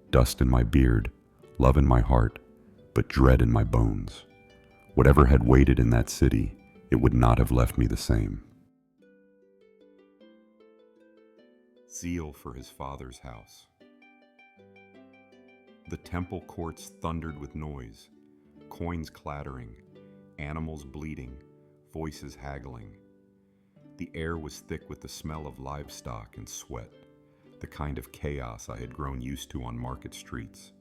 dust in my beard, love in my heart, but dread in my bones. Whatever had waited in that city, it would not have left me the same. Zeal for his Father's house. The temple courts thundered with noise, coins clattering, animals bleating, voices haggling. The air was thick with the smell of livestock and sweat, the kind of chaos I had grown used to on market streets.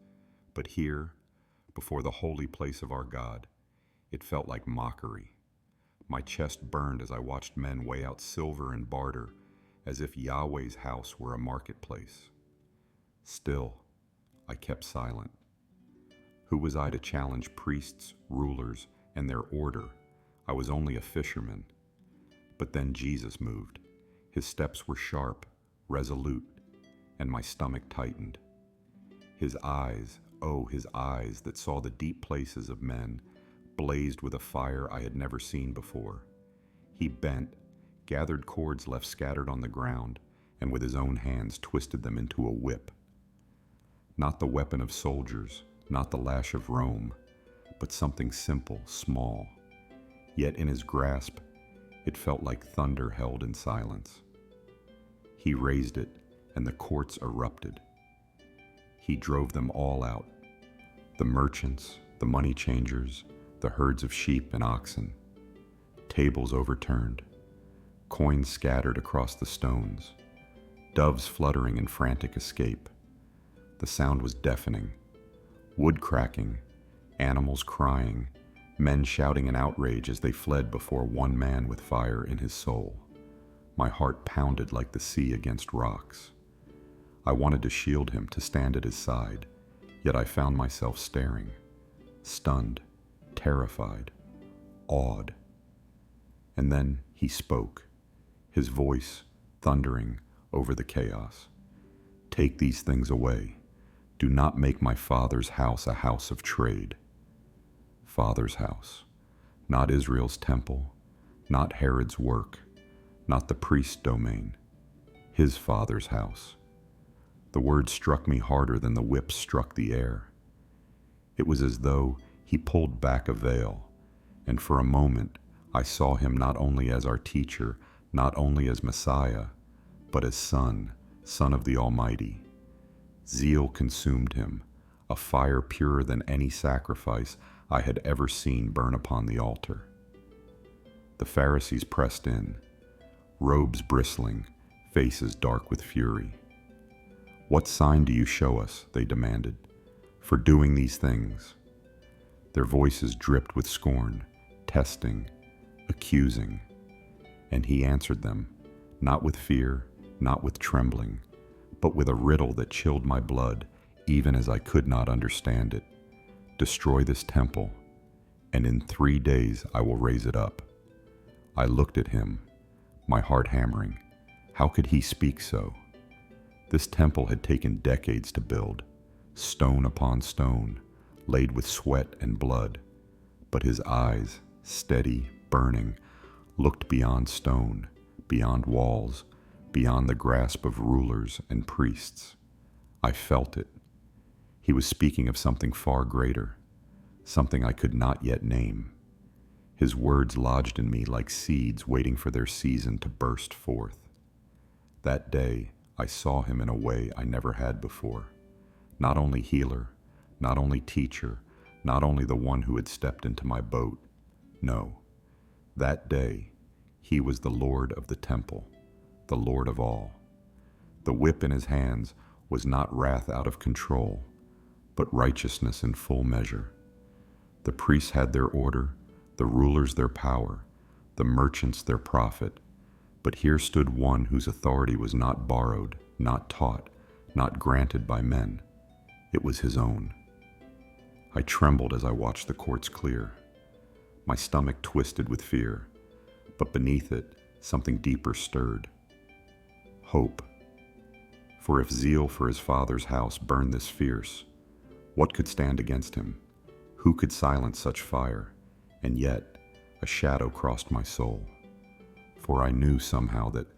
But here, before the holy place of our God, it felt like mockery. My chest burned as I watched men weigh out silver and barter, as if Yahweh's house were a marketplace. Still, I kept silent. Who was I to challenge priests, rulers, and their order? I was only a fisherman. But then Jesus moved. His steps were sharp, resolute, and my stomach tightened. His eyes, oh, his eyes that saw the deep places of men, blazed with a fire I had never seen before. He bent, gathered cords left scattered on the ground, and with his own hands twisted them into a whip. Not the weapon of soldiers, not the lash of Rome, but something simple, small. Yet in his grasp, it felt like thunder held in silence. He raised it, and the courts erupted. He drove them all out. The merchants, the money changers, the herds of sheep and oxen. Tables overturned, coins scattered across the stones, doves fluttering in frantic escape. The sound was deafening. Wood cracking, animals crying, men shouting in outrage as they fled before one man with fire in his soul. My heart pounded like the sea against rocks. I wanted to shield him, to stand at his side, yet I found myself staring, stunned, terrified, awed. And then he spoke, his voice thundering over the chaos. Take these things away. Do not make my Father's house a house of trade. Father's house, not Israel's temple, not Herod's work, not the priest's domain, his Father's house. The word struck me harder than the whip struck the air. It was as though he pulled back a veil, and for a moment I saw him not only as our teacher, not only as Messiah, but as Son, Son of the Almighty. Zeal consumed him, a fire purer than any sacrifice I had ever seen burn upon the altar. The Pharisees pressed in, robes bristling, faces dark with fury. What sign do you show us, they demanded, for doing these things? Their voices dripped with scorn, testing, accusing. And he answered them, not with fear, not with trembling, but with a riddle that chilled my blood, even as I could not understand it. Destroy this temple, and in 3 days I will raise it up. I looked at him, my heart hammering. How could he speak so? This temple had taken decades to build, stone upon stone, laid with sweat and blood. But his eyes, steady, burning, looked beyond stone, beyond walls, beyond the grasp of rulers and priests. I felt it. He was speaking of something far greater, something I could not yet name. His words lodged in me like seeds waiting for their season to burst forth. That day, I saw him in a way I never had before. Not only healer, not only teacher, not only the one who had stepped into my boat. No, that day, he was the Lord of the temple, the Lord of all. The whip in his hands was not wrath out of control, but righteousness in full measure. The priests had their order, the rulers their power, the merchants their profit, but here stood one whose authority was not borrowed, not taught, not granted by men. It was his own. I trembled as I watched the courts clear. My stomach twisted with fear, but beneath it, something deeper stirred. Hope. For if zeal for his Father's house burned this fierce, what could stand against him? Who could silence such fire? And yet, a shadow crossed my soul. For I knew somehow that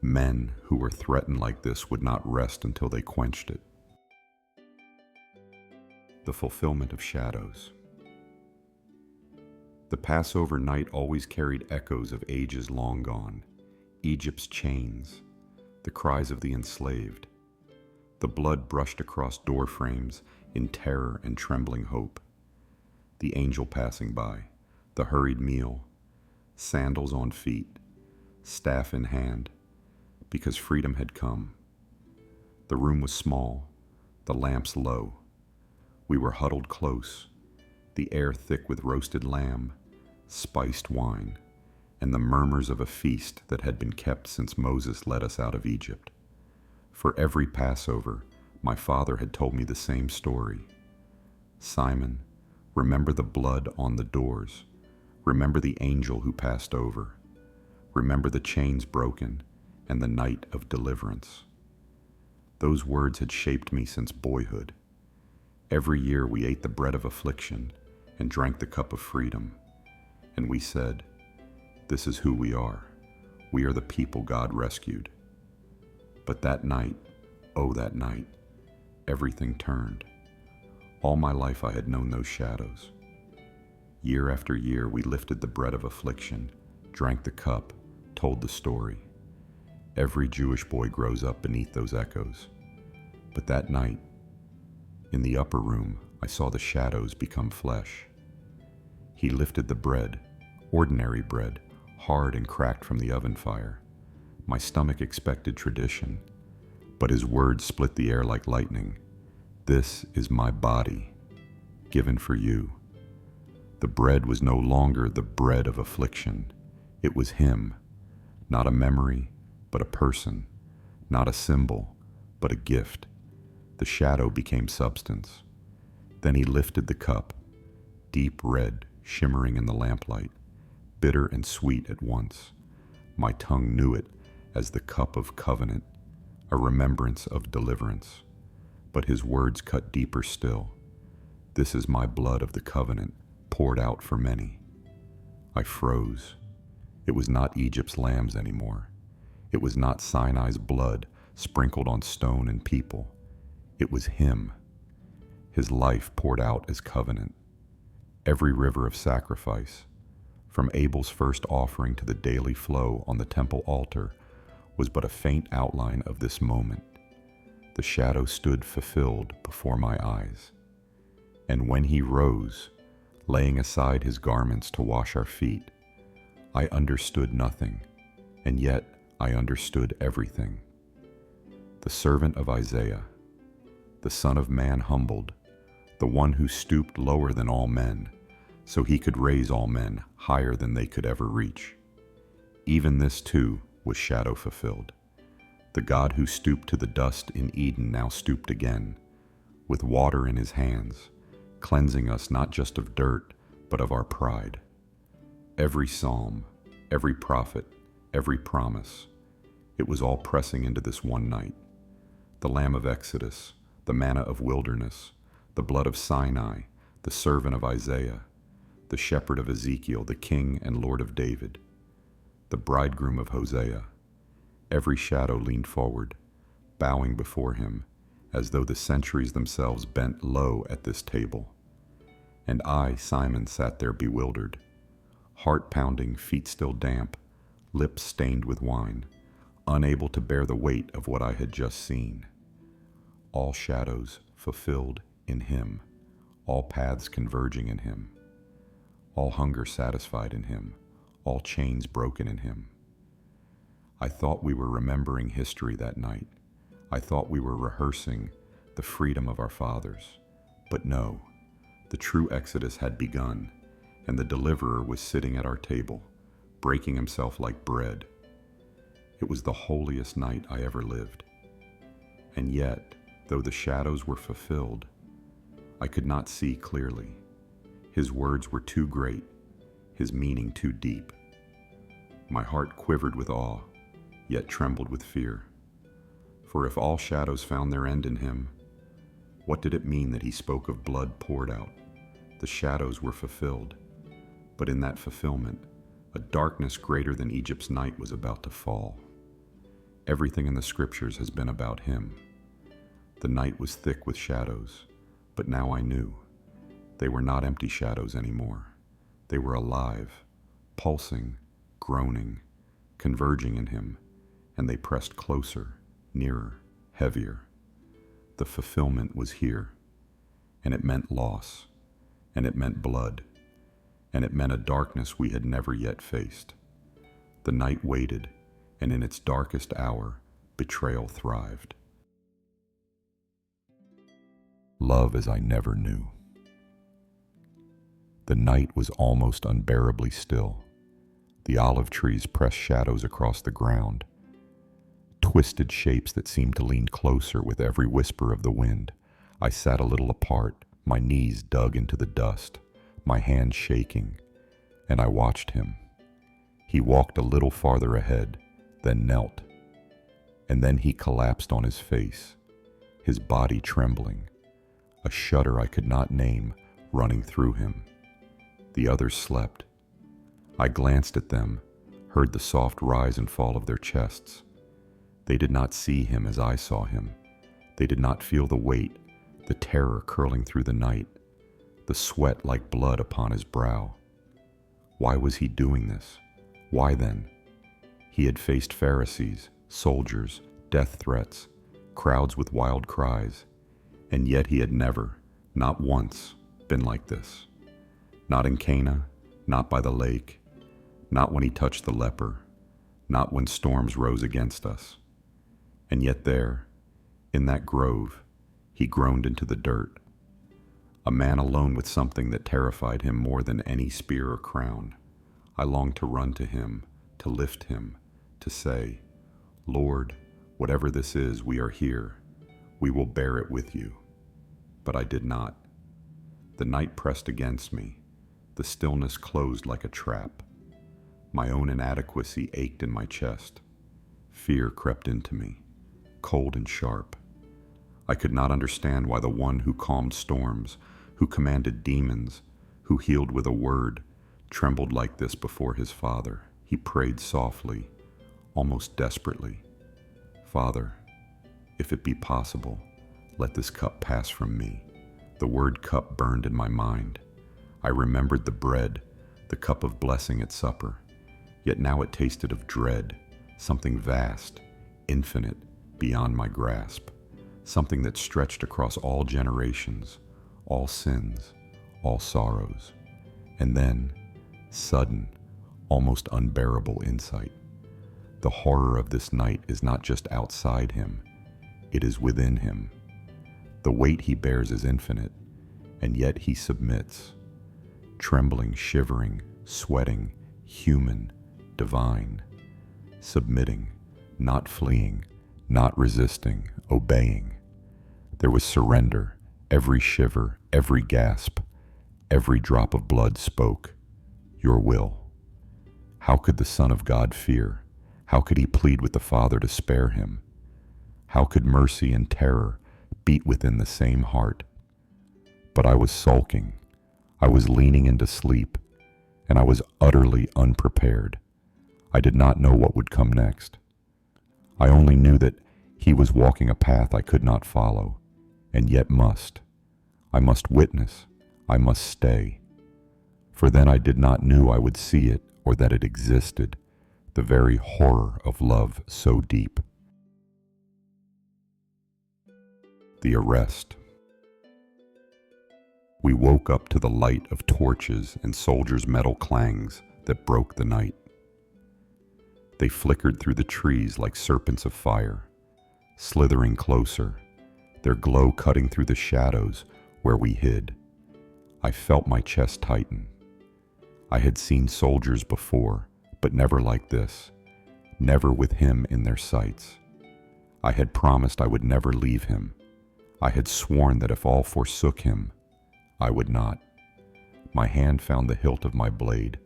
men who were threatened like this would not rest until they quenched it. The fulfillment of shadows. The Passover night always carried echoes of ages long gone, Egypt's chains, the cries of the enslaved. The blood brushed across door frames in terror and trembling hope. The angel passing by, the hurried meal, sandals on feet, staff in hand, because freedom had come. The room was small, the lamps low. We were huddled close, the air thick with roasted lamb, spiced wine, and the murmurs of a feast that had been kept since Moses led us out of Egypt. For every Passover, my father had told me the same story. Simon, remember the blood on the doors. Remember the angel who passed over. Remember the chains broken and the night of deliverance. Those words had shaped me since boyhood. Every year we ate the bread of affliction and drank the cup of freedom. And we said, "This is who we are. We are the people God rescued." But that night, oh that night, everything turned. All my life I had known those shadows. Year after year we lifted the bread of affliction, drank the cup, told the story. Every Jewish boy grows up beneath those echoes. But that night, in the upper room, I saw the shadows become flesh. He lifted the bread, ordinary bread, hard and cracked from the oven fire. My stomach expected tradition, but his words split the air like lightning. "This is my body, given for you." The bread was no longer the bread of affliction. It was him, not a memory, but a person, not a symbol, but a gift. The shadow became substance. Then he lifted the cup, deep red, shimmering in the lamplight, bitter and sweet at once. My tongue knew it as the cup of covenant, a remembrance of deliverance. But his words cut deeper still. "This is my blood of the covenant, poured out for many." I froze. It was not Egypt's lambs anymore. It was not Sinai's blood sprinkled on stone and people. It was him. His life poured out as covenant. Every river of sacrifice, from Abel's first offering to the daily flow on the temple altar, was but a faint outline of this moment. The shadow stood fulfilled before my eyes. And when he rose, laying aside his garments to wash our feet, I understood nothing, and yet I understood everything. The servant of Isaiah, the Son of Man humbled, the one who stooped lower than all men, so he could raise all men higher than they could ever reach. Even this too was shadow fulfilled. The God who stooped to the dust in Eden now stooped again, with water in his hands, cleansing us not just of dirt, but of our pride. Every psalm, every prophet, every promise, it was all pressing into this one night. The Lamb of Exodus, the manna of wilderness, the blood of Sinai, the servant of Isaiah, the shepherd of Ezekiel, the king and Lord of David, the bridegroom of Hosea. Every shadow leaned forward, bowing before him, as though the centuries themselves bent low at this table. And I, Simon, sat there bewildered. heart pounding, feet still damp, lips stained with wine, unable to bear the weight of what I had just seen. All shadows fulfilled in him, all paths converging in him, all hunger satisfied in him, all chains broken in him. I thought we were remembering history that night. I thought we were rehearsing the freedom of our fathers. But no, the true exodus had begun, and the deliverer was sitting at our table, breaking himself like bread. It was the holiest night I ever lived. And yet, though the shadows were fulfilled, I could not see clearly. His words were too great, his meaning too deep. My heart quivered with awe, yet trembled with fear. For if all shadows found their end in him, what did it mean that he spoke of blood poured out? The shadows were fulfilled, but in that fulfillment, a darkness greater than Egypt's night was about to fall. Everything in the scriptures has been about him. The night was thick with shadows, but now I knew. They were not empty shadows anymore. They were alive, pulsing, groaning, converging in him, and they pressed closer, nearer, heavier. The fulfillment was here, and it meant loss, and it meant blood, and it meant a darkness we had never yet faced. The night waited, and in its darkest hour, betrayal thrived. Love as I never knew. The night was almost unbearably still. The olive trees pressed shadows across the ground, twisted shapes that seemed to lean closer with every whisper of the wind. I sat a little apart, my knees dug into the dust, my hands shaking, and I watched him. He walked a little farther ahead, then knelt, and then he collapsed on his face, his body trembling, a shudder I could not name running through him. The others slept. I glanced at them, heard the soft rise and fall of their chests. They did not see him as I saw him. They did not feel the weight, the terror curling through the night, the sweat like blood upon his brow. Why was he doing this? Why then? He had faced Pharisees, soldiers, death threats, crowds with wild cries, and yet he had never, not once, been like this. Not in Cana, not by the lake, not when he touched the leper, not when storms rose against us. And yet there, in that grove, he groaned into the dirt, a man alone with something that terrified him more than any spear or crown. I longed to run to him, to lift him, to say, Lord, whatever this is, we are here. We will bear it with you. But I did not. The night pressed against me. The stillness closed like a trap. My own inadequacy ached in my chest. Fear crept into me, cold and sharp. I could not understand why the one who calmed storms, who commanded demons, who healed with a word, trembled like this before his Father. He prayed softly, almost desperately. Father, if it be possible, let this cup pass from me. The word cup burned in my mind. I remembered the bread, the cup of blessing at supper, yet now it tasted of dread, something vast, infinite, beyond my grasp, something that stretched across all generations, all sins, all sorrows. And then, sudden, almost unbearable insight. The horror of this night is not just outside him, it is within him. The weight he bears is infinite, and yet he submits, trembling, shivering, sweating, human, divine, submitting, not fleeing, not resisting, obeying. There was surrender. Every shiver, every gasp, every drop of blood spoke, your will. How could the Son of God fear? How could he plead with the Father to spare him? How could mercy and terror beat within the same heart? But I was sulking. I was leaning into sleep, and I was utterly unprepared. I did not know what would come next. I only knew that he was walking a path I could not follow, and yet must. I must witness. I must stay. For then I did not know I would see it or that it existed, the very horror of love so deep. The arrest. We woke up to the light of torches and soldiers' metal clangs that broke the night. They flickered through the trees like serpents of fire, slithering closer, their glow cutting through the shadows where we hid. I felt my chest tighten. I had seen soldiers before, but never like this, never with him in their sights. I had promised I would never leave him. I had sworn that if all forsook him, I would not. My hand found the hilt of my blade,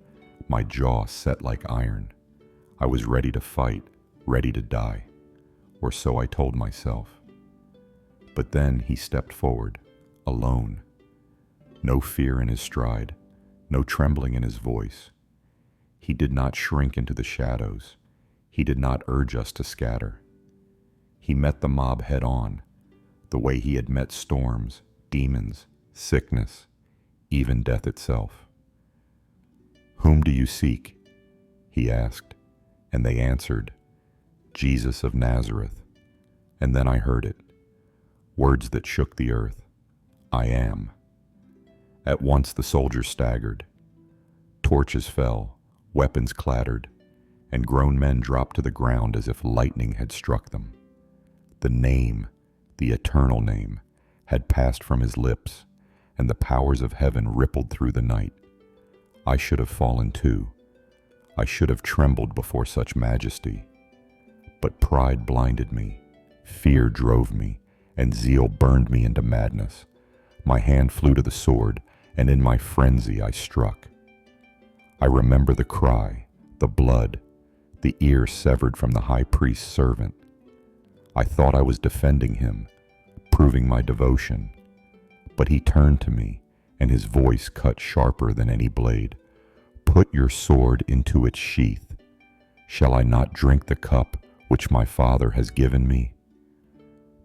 my jaw set like iron. I was ready to fight, ready to die, or so I told myself. But then he stepped forward, alone. No fear in his stride, no trembling in his voice. He did not shrink into the shadows. He did not urge us to scatter. He met the mob head on, the way he had met storms, demons, sickness, even death itself. "Whom do you seek?" he asked, and they answered, "Jesus of Nazareth." And then I heard it, words that shook the earth, "I am." At once the soldiers staggered. Torches fell, weapons clattered, and grown men dropped to the ground as if lightning had struck them. The name, the eternal name, had passed from his lips, and the powers of heaven rippled through the night. I should have fallen too. I should have trembled before such majesty. But pride blinded me, fear drove me, and zeal burned me into madness. My hand flew to the sword, and in my frenzy I struck. I remember the cry, the blood, the ear severed from the high priest's servant. I thought I was defending him, proving my devotion. But he turned to me, and his voice cut sharper than any blade. "Put your sword into its sheath. Shall I not drink the cup which my Father has given me?"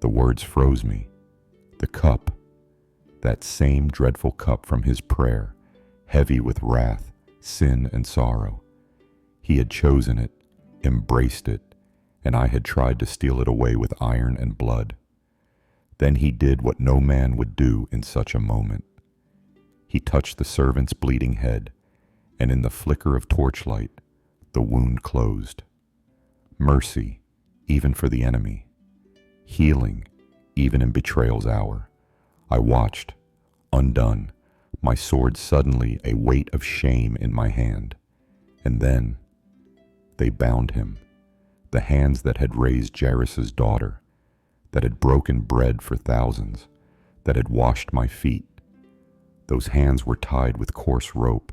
The words froze me. The cup, that same dreadful cup from his prayer, heavy with wrath, sin, and sorrow. He had chosen it, embraced it, and I had tried to steal it away with iron and blood. Then he did what no man would do in such a moment. He touched the servant's bleeding head, and in the flicker of torchlight, the wound closed. Mercy, even for the enemy. Healing, even in betrayal's hour. I watched, undone, my sword suddenly a weight of shame in my hand. And then they bound him, the hands that had raised Jairus' daughter, that had broken bread for thousands, that had washed my feet. Those hands were tied with coarse rope.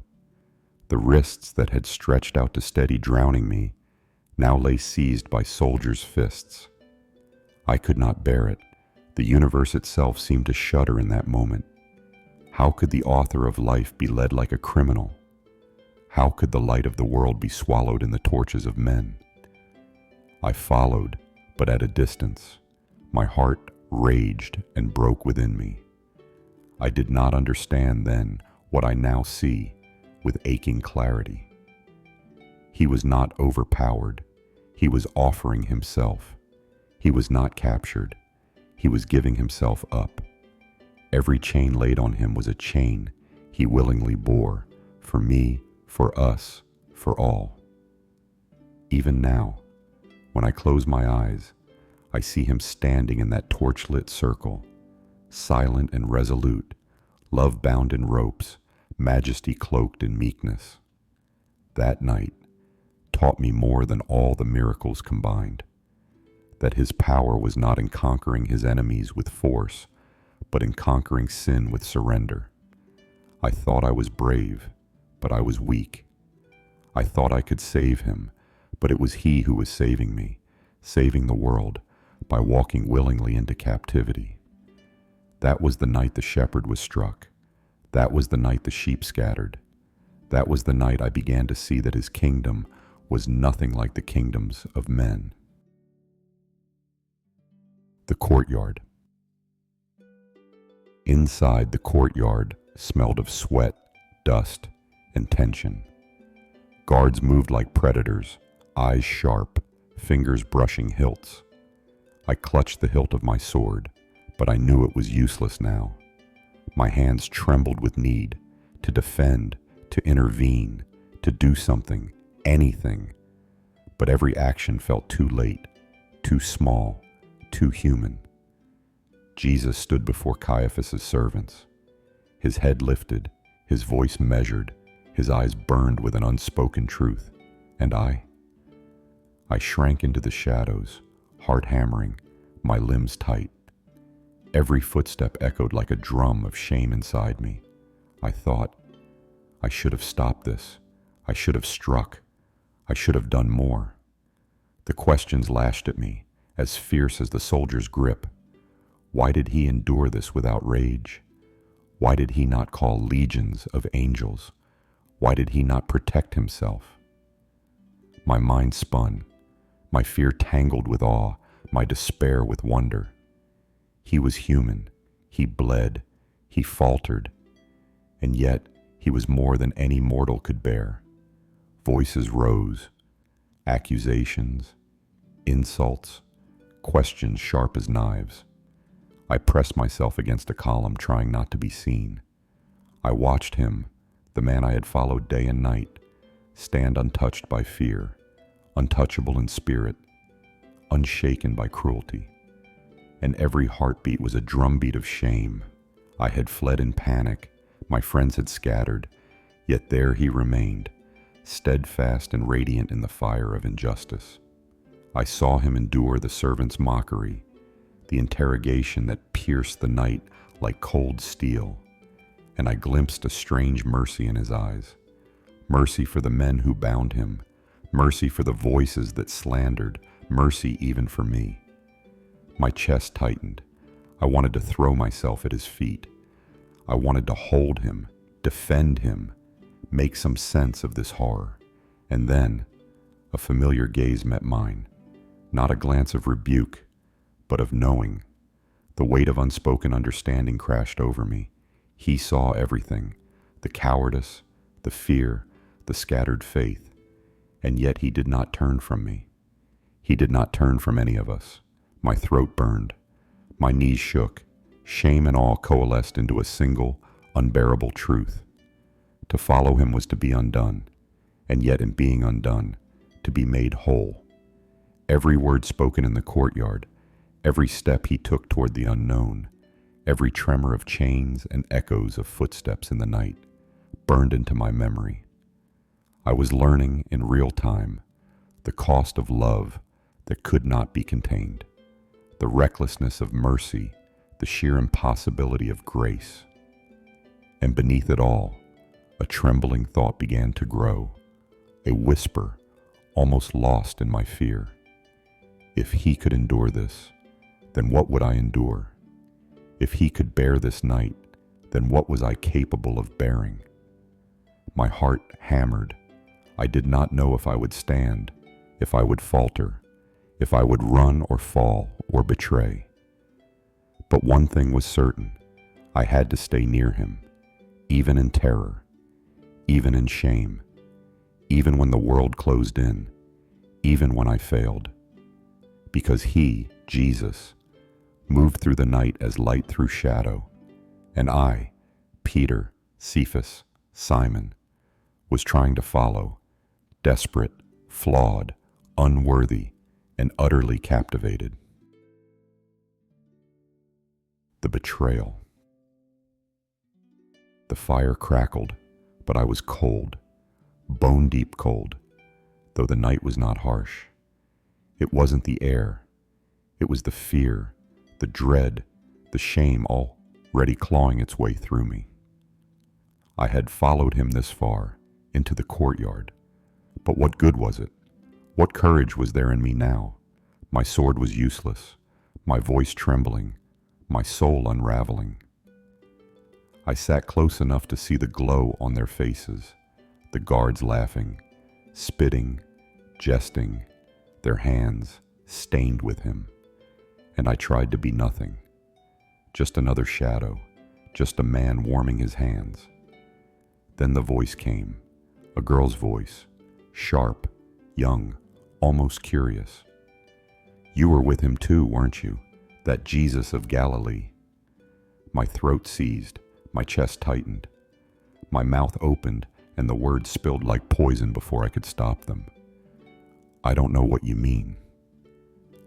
The wrists that had stretched out to steady drowning me now lay seized by soldiers' fists. I could not bear it. The universe itself seemed to shudder in that moment. How could the author of life be led like a criminal? How could the light of the world be swallowed in the torches of men? I followed, but at a distance. My heart raged and broke within me. I did not understand then what I now see with aching clarity. He was not overpowered. He was offering himself. He was not captured. He was giving himself up. Every chain laid on him was a chain he willingly bore, for me, for us, for all. Even now, when I close my eyes, I see him standing in that torch-lit circle, silent and resolute, love bound in ropes, majesty cloaked in meekness. That night taught me more than all the miracles combined, that his power was not in conquering his enemies with force, but in conquering sin with surrender. I thought I was brave, but I was weak. I thought I could save him, but it was he who was saving me, saving the world, by walking willingly into captivity. That was the night the shepherd was struck. That was the night the sheep scattered. That was the night I began to see that his kingdom was nothing like the kingdoms of men. The courtyard. Inside the courtyard smelled of sweat, dust, and tension. Guards moved like predators, eyes sharp, fingers brushing hilts. I clutched the hilt of my sword, but I knew it was useless now. My hands trembled with need to defend, to intervene, to do something, anything. But every action felt too late, too small, too human. Jesus stood before Caiaphas' servants. His head lifted, his voice measured, his eyes burned with an unspoken truth. And I shrank into the shadows, heart hammering, my limbs tight. Every footstep echoed like a drum of shame inside me. I thought, I should have stopped this. I should have struck. I should have done more. The questions lashed at me, as fierce as the soldier's grip. Why did he endure this without rage? Why did he not call legions of angels? Why did he not protect himself? My mind spun, my fear tangled with awe, my despair with wonder. He was human, he bled, he faltered, and yet he was more than any mortal could bear. Voices rose, accusations, insults, questions sharp as knives. I pressed myself against a column, trying not to be seen. I watched him, the man I had followed day and night, stand untouched by fear, untouchable in spirit, unshaken by cruelty. And every heartbeat was a drumbeat of shame. I had fled in panic, my friends had scattered, yet there he remained, steadfast and radiant in the fire of injustice. I saw him endure the servant's mockery, the interrogation that pierced the night like cold steel, and I glimpsed a strange mercy in his eyes. Mercy for the men who bound him, mercy for the voices that slandered, mercy even for me. My chest tightened. I wanted to throw myself at his feet. I wanted to hold him, defend him, make some sense of this horror. And then, a familiar gaze met mine. Not a glance of rebuke, but of knowing. The weight of unspoken understanding crashed over me. He saw everything, the cowardice, the fear, the scattered faith, and yet he did not turn from me. He did not turn from any of us. My throat burned. My knees shook. Shame and awe coalesced into a single, unbearable truth. To follow him was to be undone, and yet in being undone, to be made whole. Every word spoken in the courtyard, every step he took toward the unknown, every tremor of chains and echoes of footsteps in the night, burned into my memory. I was learning in real time the cost of love that could not be contained, the recklessness of mercy, the sheer impossibility of grace. And beneath it all, a trembling thought began to grow, a whisper, almost lost in my fear. If he could endure this, then what would I endure? If he could bear this night, then what was I capable of bearing? My heart hammered. I did not know if I would stand, if I would falter, if I would run or fall or betray. But one thing was certain. I had to stay near him, even in terror, even in shame, even when the world closed in, even when I failed. Because he, Jesus, moved through the night as light through shadow, and I, Peter, Cephas, Simon, was trying to follow, desperate, flawed, unworthy, and utterly captivated. The betrayal. The fire crackled, but I was cold, bone-deep cold, though the night was not harsh. It wasn't the air. It was the fear, the dread, the shame already clawing its way through me. I had followed him this far, into the courtyard. But what good was it? What courage was there in me now? My sword was useless, my voice trembling, my soul unraveling. I sat close enough to see the glow on their faces, the guards laughing, spitting, jesting, their hands stained with him. And I tried to be nothing, just another shadow, just a man warming his hands. Then the voice came, a girl's voice, sharp, young, almost curious. You were with him too, weren't you? That Jesus of Galilee. My throat seized, my chest tightened. My mouth opened, and the words spilled like poison before I could stop them. I don't know what you mean.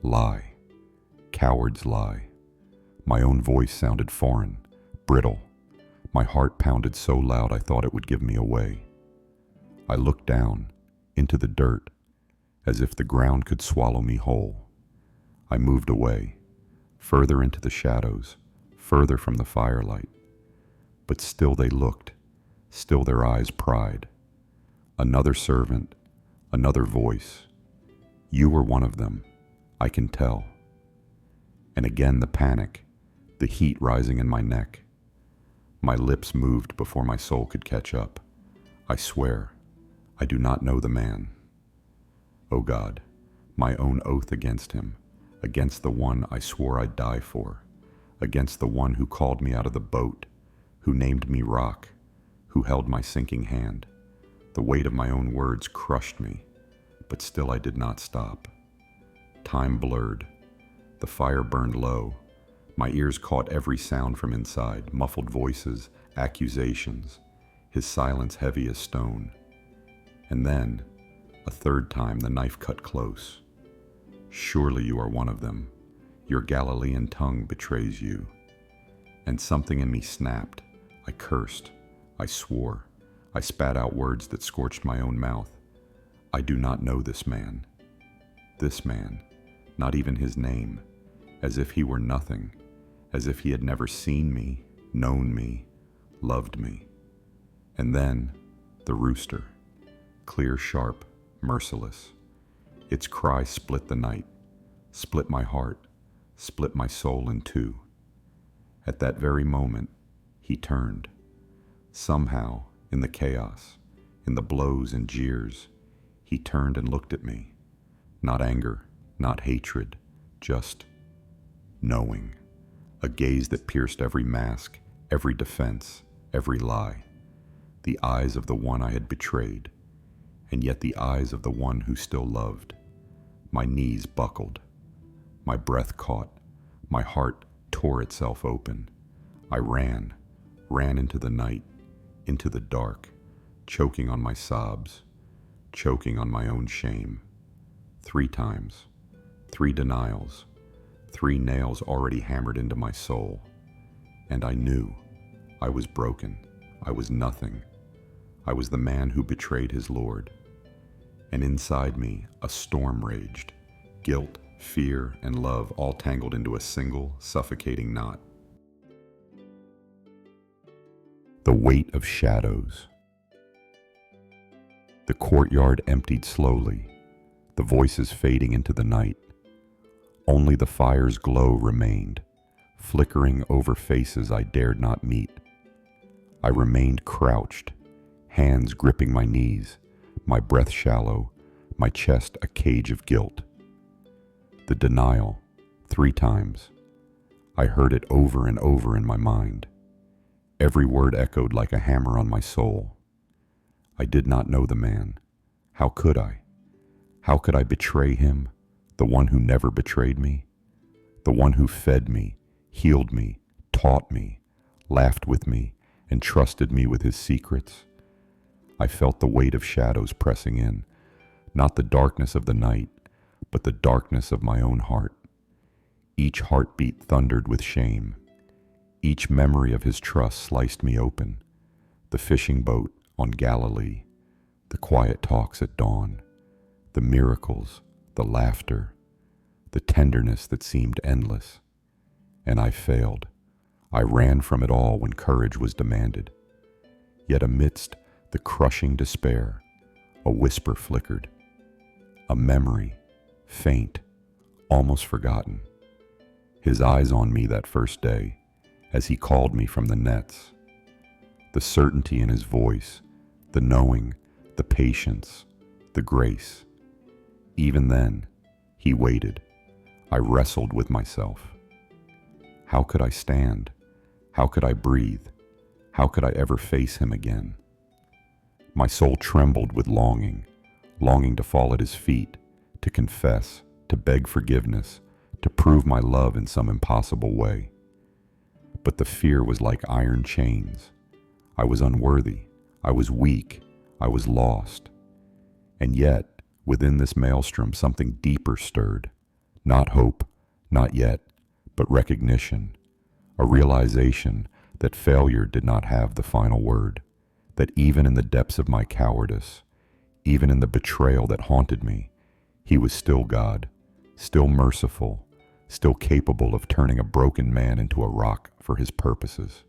Lie. Cowards lie. My own voice sounded foreign, brittle. My heart pounded so loud I thought it would give me away. I looked down, into the dirt, as if the ground could swallow me whole. I moved away, further into the shadows, further from the firelight. But still they looked, still their eyes pried. Another servant, another voice. You were one of them, I can tell. And again the panic, the heat rising in my neck. My lips moved before my soul could catch up. I swear, I do not know the man. O God, my own oath against him, against the one I swore I'd die for, against the one who called me out of the boat, who named me rock, who held my sinking hand. The weight of my own words crushed me, but still I did not stop. Time blurred. The fire burned low. My ears caught every sound from inside, muffled voices, accusations, his silence heavy as stone. And then, a third time, the knife cut close. Surely you are one of them. Your Galilean tongue betrays you. And something in me snapped. I cursed. I swore. I spat out words that scorched my own mouth. I do not know this man. This man, not even his name, as if he were nothing, as if he had never seen me, known me, loved me. And then, the rooster, clear, sharp, merciless. Its cry split the night, split my heart, split my soul in two. At that very moment, he turned. Somehow, in the chaos, in the blows and jeers, he turned and looked at me. Not anger, not hatred, just knowing. A gaze that pierced every mask, every defense, every lie. The eyes of the one I had betrayed, and yet the eyes of the one who still loved. My knees buckled. My breath caught. My heart tore itself open. I ran into the night, into the dark, choking on my sobs, choking on my own shame. 3 times, 3 denials, 3 nails already hammered into my soul. And I knew I was broken. I was nothing. I was the man who betrayed his Lord. And inside me, a storm raged. Guilt, fear, and love all tangled into a single, suffocating knot. The weight of shadows. The courtyard emptied slowly, the voices fading into the night. Only the fire's glow remained, flickering over faces I dared not meet. I remained crouched, hands gripping my knees, my breath shallow, my chest a cage of guilt. The denial, 3 times. I heard it over and over in my mind. Every word echoed like a hammer on my soul. I did not know the man. How could I? How could I betray him, the one who never betrayed me? The one who fed me, healed me, taught me, laughed with me, and trusted me with his secrets? I felt the weight of shadows pressing in, not the darkness of the night, but the darkness of my own heart. Each heartbeat thundered with shame. Each memory of his trust sliced me open. The fishing boat on Galilee, the quiet talks at dawn, the miracles, the laughter, the tenderness that seemed endless. And I failed. I ran from it all when courage was demanded. Yet amidst the crushing despair, a whisper flickered. A memory, faint, almost forgotten. His eyes on me that first day, as he called me from the nets. The certainty in his voice, the knowing, the patience, the grace. Even then, he waited. I wrestled with myself. How could I stand? How could I breathe? How could I ever face him again? My soul trembled with longing to fall at his feet, to confess, to beg forgiveness, to prove my love in some impossible way. But the fear was like iron chains. I was unworthy, I was weak, I was lost. And yet, within this maelstrom, something deeper stirred. Not hope, not yet, but recognition, a realization that failure did not have the final word, that even in the depths of my cowardice, even in the betrayal that haunted me, he was still God, still merciful, still capable of turning a broken man into a rock for his purposes.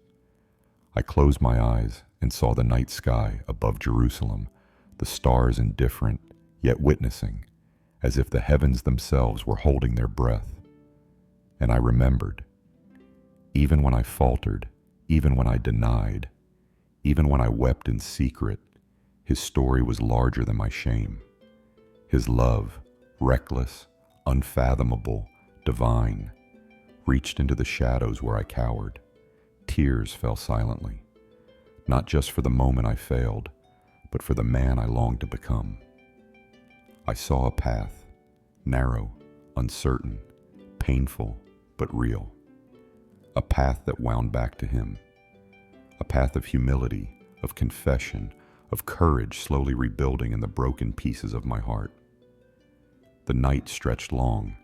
I closed my eyes and saw the night sky above Jerusalem, the stars indifferent, yet witnessing, as if the heavens themselves were holding their breath. And I remembered, even when I faltered, even when I denied, even when I wept in secret, his story was larger than my shame. His love, reckless, unfathomable, divine, reached into the shadows where I cowered. Tears fell silently, not just for the moment I failed, but for the man I longed to become. I saw a path, narrow, uncertain, painful, but real. A path that wound back to him. A path of humility, of confession, of courage slowly rebuilding in the broken pieces of my heart. The night stretched long,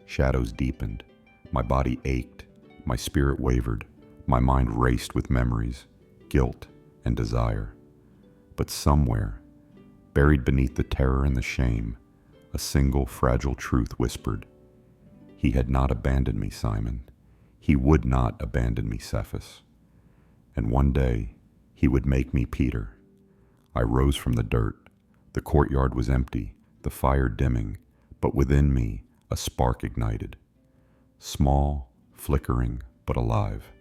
shadows deepened, my body ached, my spirit wavered, my mind raced with memories, guilt, and desire. But somewhere, buried beneath the terror and the shame, a single fragile truth whispered, "He had not abandoned me, Simon. He would not abandon me, CEPHAS. And one day, he would make me Peter." I rose from the dirt. The courtyard was empty, the fire dimming, but within me, a spark ignited. Small, flickering, but alive.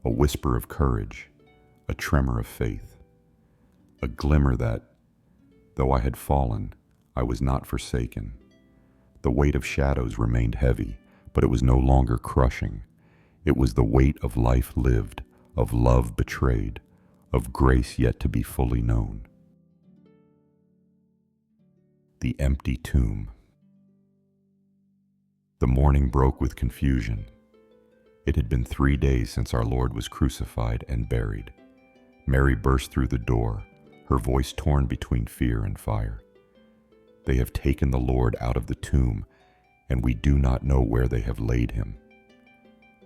A whisper of courage, a tremor of faith. A glimmer that, though I had fallen, I was not forsaken. The weight of shadows remained heavy, but it was no longer crushing. It was the weight of life lived, of love betrayed, of grace yet to be fully known. The empty tomb. The morning broke with confusion. It had been 3 days since our Lord was crucified and buried. Mary burst through the door, her voice torn between fear and fire. "They have taken the Lord out of the tomb, and we do not know where they have laid him."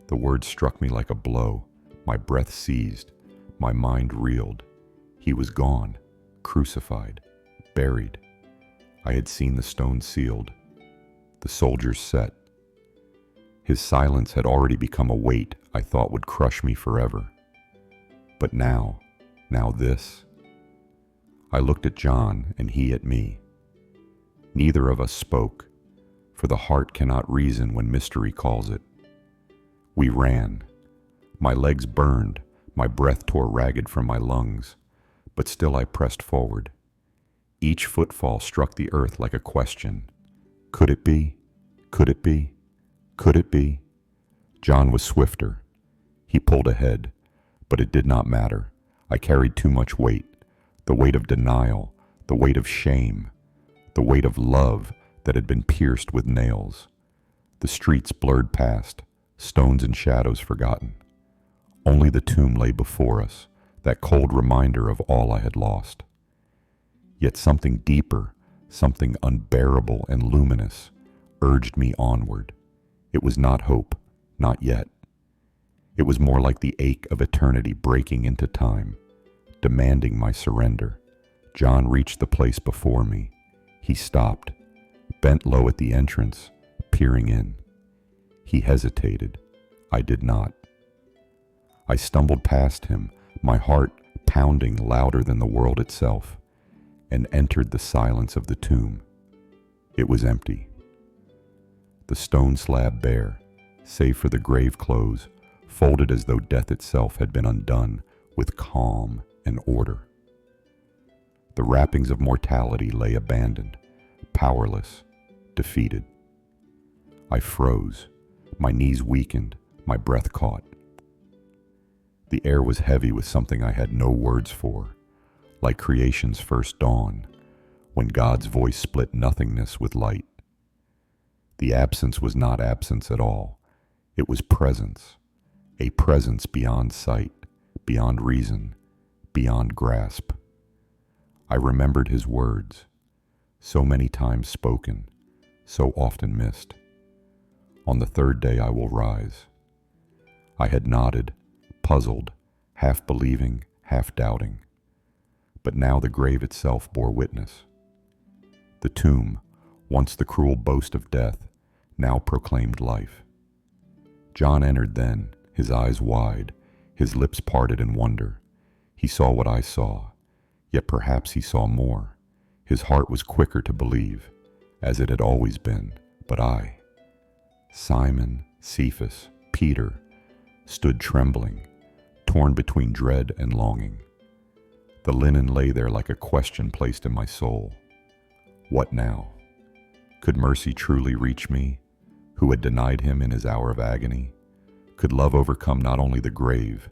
The words struck me like a blow. My breath seized. My mind reeled. He was gone, crucified, buried. I had seen the stone sealed, the soldiers set. His silence had already become a weight I thought would crush me forever. But now this. I looked at John and he at me. Neither of us spoke, for the heart cannot reason when mystery calls it. We ran. My legs burned, my breath tore ragged from my lungs, but still I pressed forward. Each footfall struck the earth like a question. Could it be? Could it be? Could it be? John was swifter. He pulled ahead, but it did not matter. I carried too much weight, the weight of denial, the weight of shame, the weight of love that had been pierced with nails. The streets blurred past, stones and shadows forgotten. Only the tomb lay before us, that cold reminder of all I had lost. Yet something deeper, something unbearable and luminous, urged me onward. It was not hope, not yet. It was more like the ache of eternity breaking into time, demanding my surrender. John reached the place before me. He stopped, bent low at the entrance, peering in. He hesitated. I did not. I stumbled past him, my heart pounding louder than the world itself, and entered the silence of the tomb. It was empty. The stone slab bare, save for the grave clothes, folded as though death itself had been undone with calm and order. The wrappings of mortality lay abandoned, powerless, defeated. I froze. My knees weakened, my breath caught. The air was heavy with something I had no words for, like creation's first dawn, when God's voice split nothingness with light. The absence was not absence at all. It was presence, a presence beyond sight, beyond reason, beyond grasp. I remembered his words, so many times spoken, so often missed. On the third day I will rise. I had nodded, puzzled, half believing, half doubting. But now the grave itself bore witness. The tomb, once the cruel boast of death, now proclaimed life. John entered then, his eyes wide, his lips parted in wonder. He saw what I saw, yet perhaps he saw more. His heart was quicker to believe, as it had always been. But I, Simon, Cephas, Peter, stood trembling, torn between dread and longing. The linen lay there like a question placed in my soul. What now? Could mercy truly reach me, who had denied him in his hour of agony? Could love overcome not only the grave,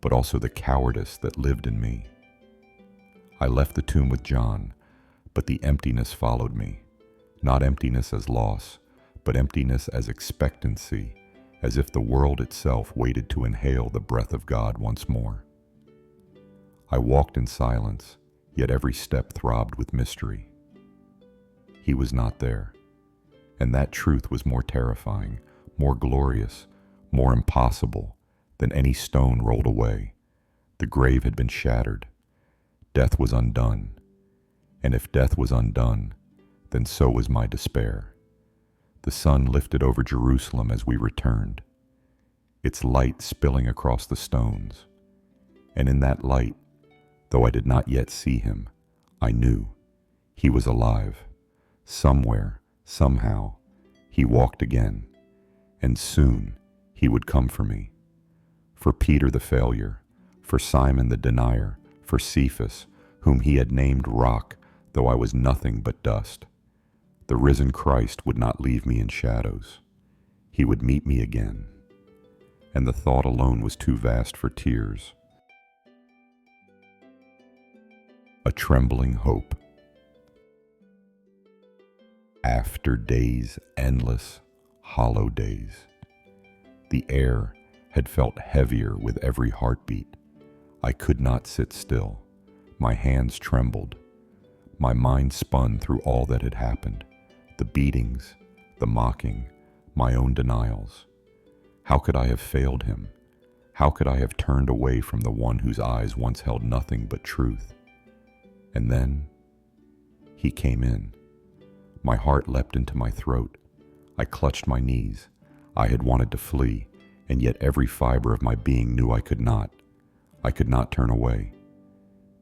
but also the cowardice that lived in me? I left the tomb with John, but the emptiness followed me. Not emptiness as loss, but emptiness as expectancy, as if the world itself waited to inhale the breath of God once more. I walked in silence, yet every step throbbed with mystery. He was not there, and that truth was more terrifying, more glorious, more impossible than any stone rolled away. The grave had been shattered. Death was undone, and if death was undone, then so was my despair. The sun lifted over Jerusalem as we returned, its light spilling across the stones. And in that light, though I did not yet see him, I knew he was alive. Somewhere, somehow, he walked again, and soon he would come for me. For Peter the failure, for Simon the denier, for Cephas, whom he had named Rock, though I was nothing but dust. The risen Christ would not leave me in shadows. He would meet me again. And the thought alone was too vast for tears. A trembling hope. After days, endless, hollow days, the air had felt heavier with every heartbeat. I could not sit still. My hands trembled. My mind spun through all that had happened. The beatings, the mocking, my own denials. How could I have failed him? How could I have turned away from the one whose eyes once held nothing but truth? And then he came in. My heart leapt into my throat. I clutched my knees. I had wanted to flee, and yet every fiber of my being knew I could not. I could not turn away.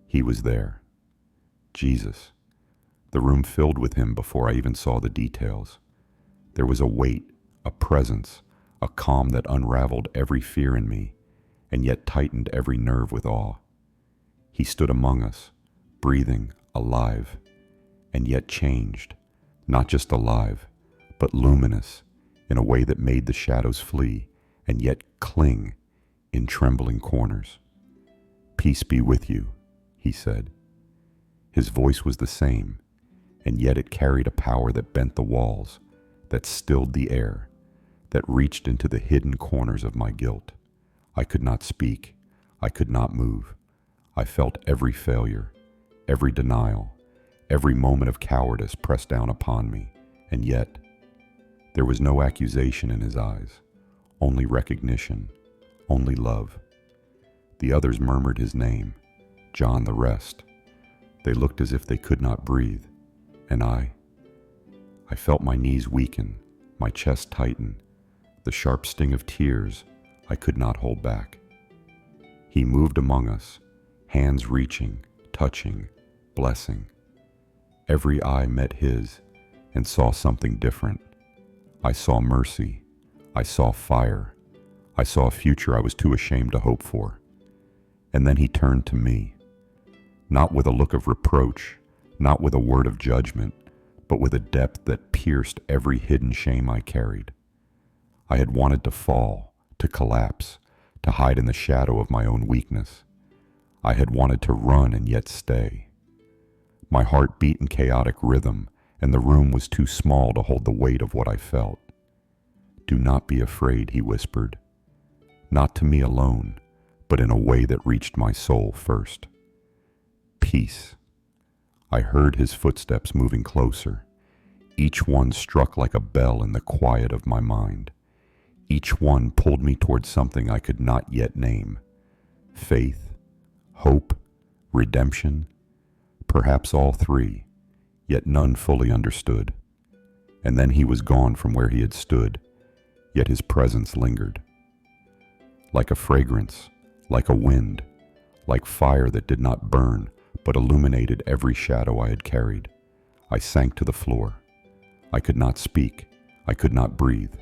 He was there. Jesus. The room filled with him before I even saw the details. There was a weight, a presence, a calm that unraveled every fear in me, and yet tightened every nerve with awe. He stood among us, breathing, alive, and yet changed, not just alive, but luminous, in a way that made the shadows flee, and yet cling in trembling corners. "Peace be with you," he said. His voice was the same, and yet it carried a power that bent the walls, that stilled the air, that reached into the hidden corners of my guilt. I could not speak. I could not move. I felt every failure, every denial, every moment of cowardice pressed down upon me, and yet there was no accusation in his eyes, only recognition, only love. The others murmured his name, John the rest. They looked as if they could not breathe, and I felt my knees weaken, my chest tighten, the sharp sting of tears I could not hold back. He moved among us, hands reaching, touching, blessing. Every eye met his and saw something different. I saw mercy. I saw fire. I saw a future I was too ashamed to hope for. And then he turned to me, not with a look of reproach, not with a word of judgment, but with a depth that pierced every hidden shame I carried. I had wanted to fall, to collapse, to hide in the shadow of my own weakness. I had wanted to run and yet stay. My heart beat in chaotic rhythm, and the room was too small to hold the weight of what I felt. "Do not be afraid," he whispered. Not to me alone, but in a way that reached my soul first. Peace. I heard his footsteps moving closer. Each one struck like a bell in the quiet of my mind. Each one pulled me towards something I could not yet name. Faith, hope, redemption, perhaps all three, yet none fully understood. And then he was gone from where he had stood, yet his presence lingered. Like a fragrance, like a wind, like fire that did not burn, but illuminated every shadow I had carried, I sank to the floor. I could not speak. I could not breathe.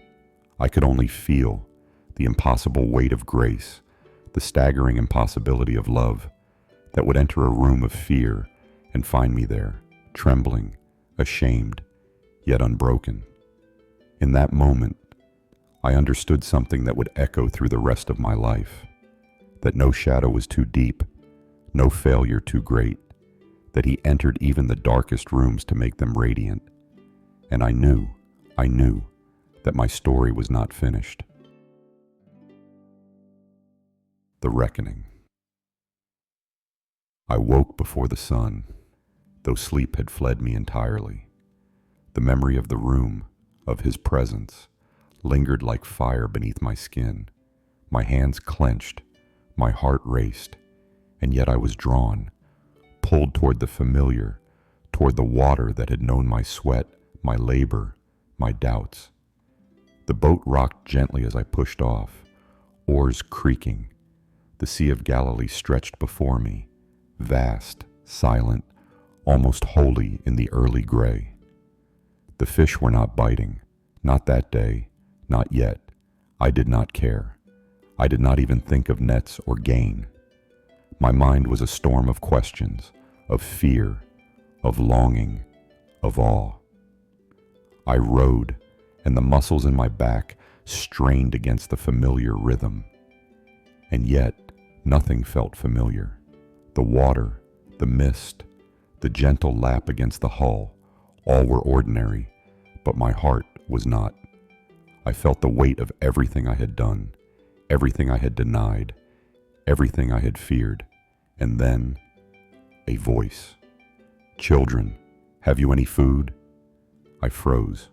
I could only feel the impossible weight of grace, the staggering impossibility of love that would enter a room of fear and find me there, trembling, ashamed, yet unbroken. In that moment, I understood something that would echo through the rest of my life, that no shadow was too deep, no failure too great, that he entered even the darkest rooms to make them radiant. And I knew that my story was not finished. The Reckoning. I woke before the sun, though sleep had fled me entirely. The memory of the room, of his presence, lingered like fire beneath my skin. My hands clenched, my heart raced, and yet I was drawn, pulled toward the familiar, toward the water that had known my sweat, my labor, my doubts. The boat rocked gently as I pushed off, oars creaking. The Sea of Galilee stretched before me, vast, silent, almost holy in the early gray. The fish were not biting, not that day, not yet. I did not care. I did not even think of nets or gain. My mind was a storm of questions, of fear, of longing, of awe. I rode, and the muscles in my back strained against the familiar rhythm. And yet, nothing felt familiar. The water, the mist, the gentle lap against the hull, all were ordinary, but my heart was not. I felt the weight of everything I had done, everything I had denied, everything I had feared. And then, a voice. "Children, have you any food?" I froze.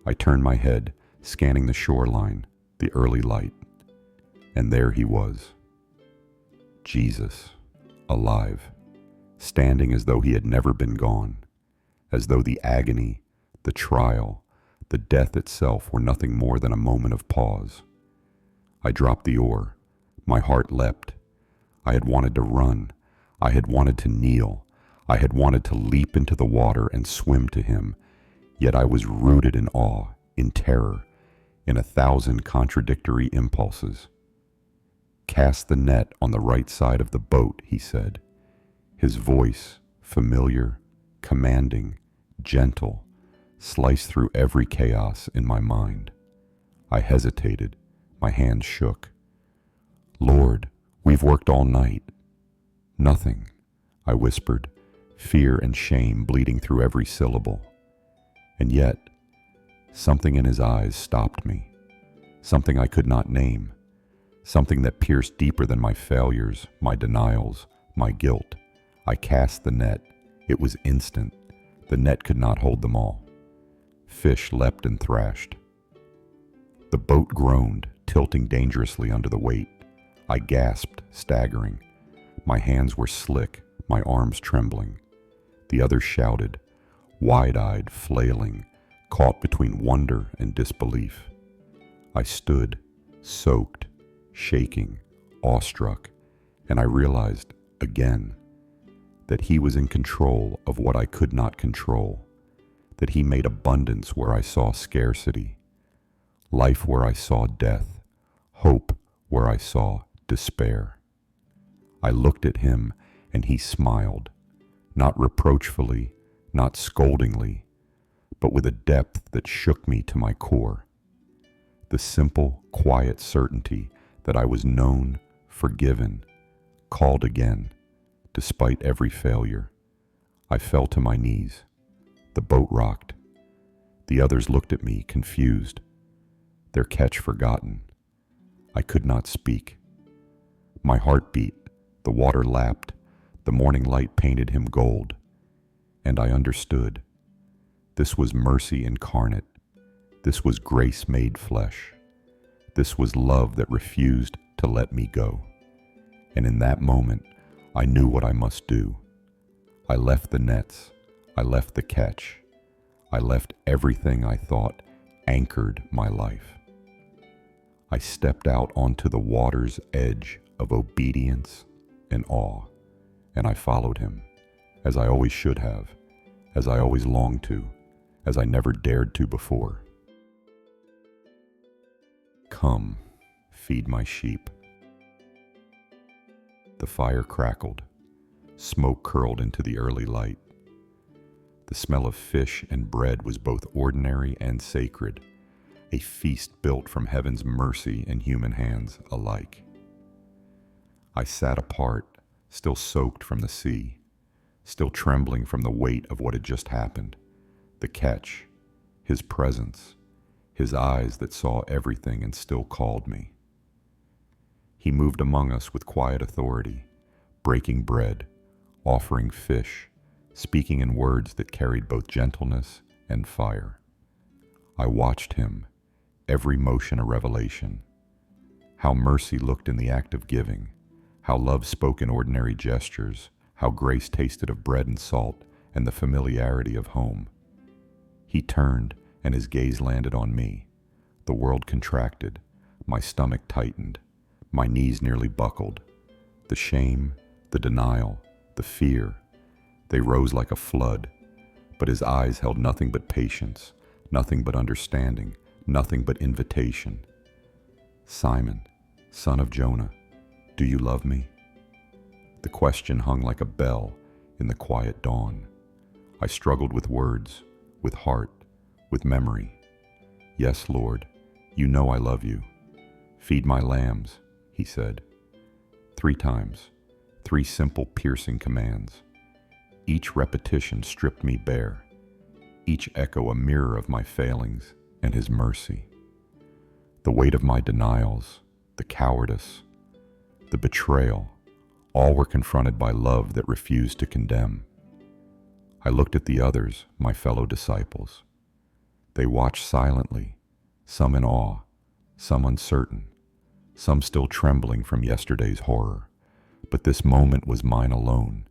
I turned my head, scanning the shoreline, the early light. And there he was. Jesus, alive, standing as though he had never been gone, as though the agony, the trial, the death itself were nothing more than a moment of pause. I dropped the oar. My heart leapt. I had wanted to run. I had wanted to kneel. I had wanted to leap into the water and swim to him. Yet I was rooted in awe, in terror, in 1,000 contradictory impulses. "Cast the net on the right side of the boat," he said. His voice, familiar, commanding, gentle, sliced through every chaos in my mind. I hesitated. My hands shook. "Lord, we've worked all night." "Nothing," I whispered, fear and shame bleeding through every syllable. And yet, something in his eyes stopped me, something I could not name, something that pierced deeper than my failures, my denials, my guilt. I cast the net. It was instant. The net could not hold them all. Fish leapt and thrashed. The boat groaned, tilting dangerously under the weight. I gasped, staggering. My hands were slick, my arms trembling. The others shouted, wide-eyed, flailing, caught between wonder and disbelief. I stood, soaked, shaking, awestruck, and I realized, again, that he was in control of what I could not control, that he made abundance where I saw scarcity, life where I saw death, hope where I saw despair. I looked at him, and he smiled, not reproachfully, not scoldingly, but with a depth that shook me to my core. The simple, quiet certainty that I was known, forgiven, called again, despite every failure. I fell to my knees. The boat rocked. The others looked at me, confused, their catch forgotten. I could not speak. My heart beat, the water lapped, the morning light painted him gold, and I understood. This was mercy incarnate. This was grace made flesh. This was love that refused to let me go. And in that moment, I knew what I must do. I left the nets. I left the catch. I left everything I thought anchored my life. I stepped out onto the water's edge of obedience and awe, and I followed him, as I always should have, as I always longed to, as I never dared to before. Come, feed my sheep. The fire crackled. Smoke curled into the early light. The smell of fish and bread was both ordinary and sacred, a feast built from heaven's mercy and human hands alike. I sat apart, still soaked from the sea, still trembling from the weight of what had just happened, the catch, his presence, his eyes that saw everything and still called me. He moved among us with quiet authority, breaking bread, offering fish, speaking in words that carried both gentleness and fire. I watched him, every motion a revelation. How mercy looked in the act of giving, how love spoke in ordinary gestures, how grace tasted of bread and salt and the familiarity of home. He turned, and his gaze landed on me. The world contracted, my stomach tightened, my knees nearly buckled. The shame, the denial, the fear, they rose like a flood, but his eyes held nothing but patience, nothing but understanding, nothing but invitation. Simon, son of Jonah, do you love me? The question hung like a bell in the quiet dawn. I struggled with words, with heart, with memory. Yes, Lord, you know I love you. Feed my lambs, he said. 3 times, 3 simple, piercing commands. Each repetition stripped me bare, each echo a mirror of my failings and his mercy. The weight of my denials, the cowardice, the betrayal, all were confronted by love that refused to condemn. I looked at the others, my fellow disciples. They watched silently, some in awe, some uncertain, some still trembling from yesterday's horror. But this moment was mine alone,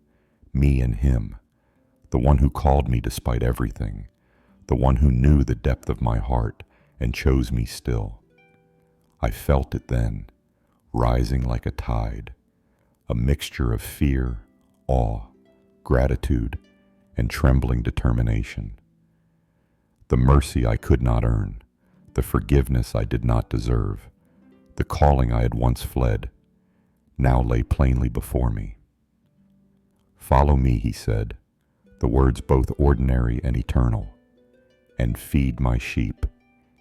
me and him, the one who called me despite everything, the one who knew the depth of my heart and chose me still. I felt it then, rising like a tide, a mixture of fear, awe, gratitude, and trembling determination. The mercy I could not earn, the forgiveness I did not deserve, the calling I had once fled, now lay plainly before me. Follow me, he said, the words both ordinary and eternal, and feed my sheep.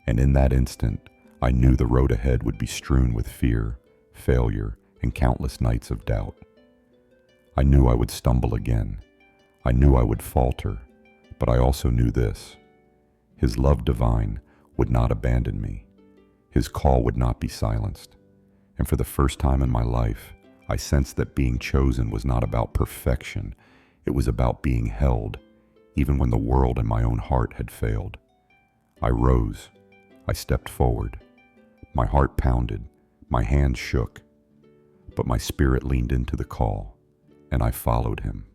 And in that instant, I knew the road ahead would be strewn with fear, failure, and countless nights of doubt. I knew I would stumble again. I knew I would falter, but I also knew this. His love divine would not abandon me. His call would not be silenced. And for the first time in my life, I sensed that being chosen was not about perfection. It was about being held, even when the world and my own heart had failed. I rose. I stepped forward. My heart pounded. My hands shook. But my spirit leaned into the call, and I followed him.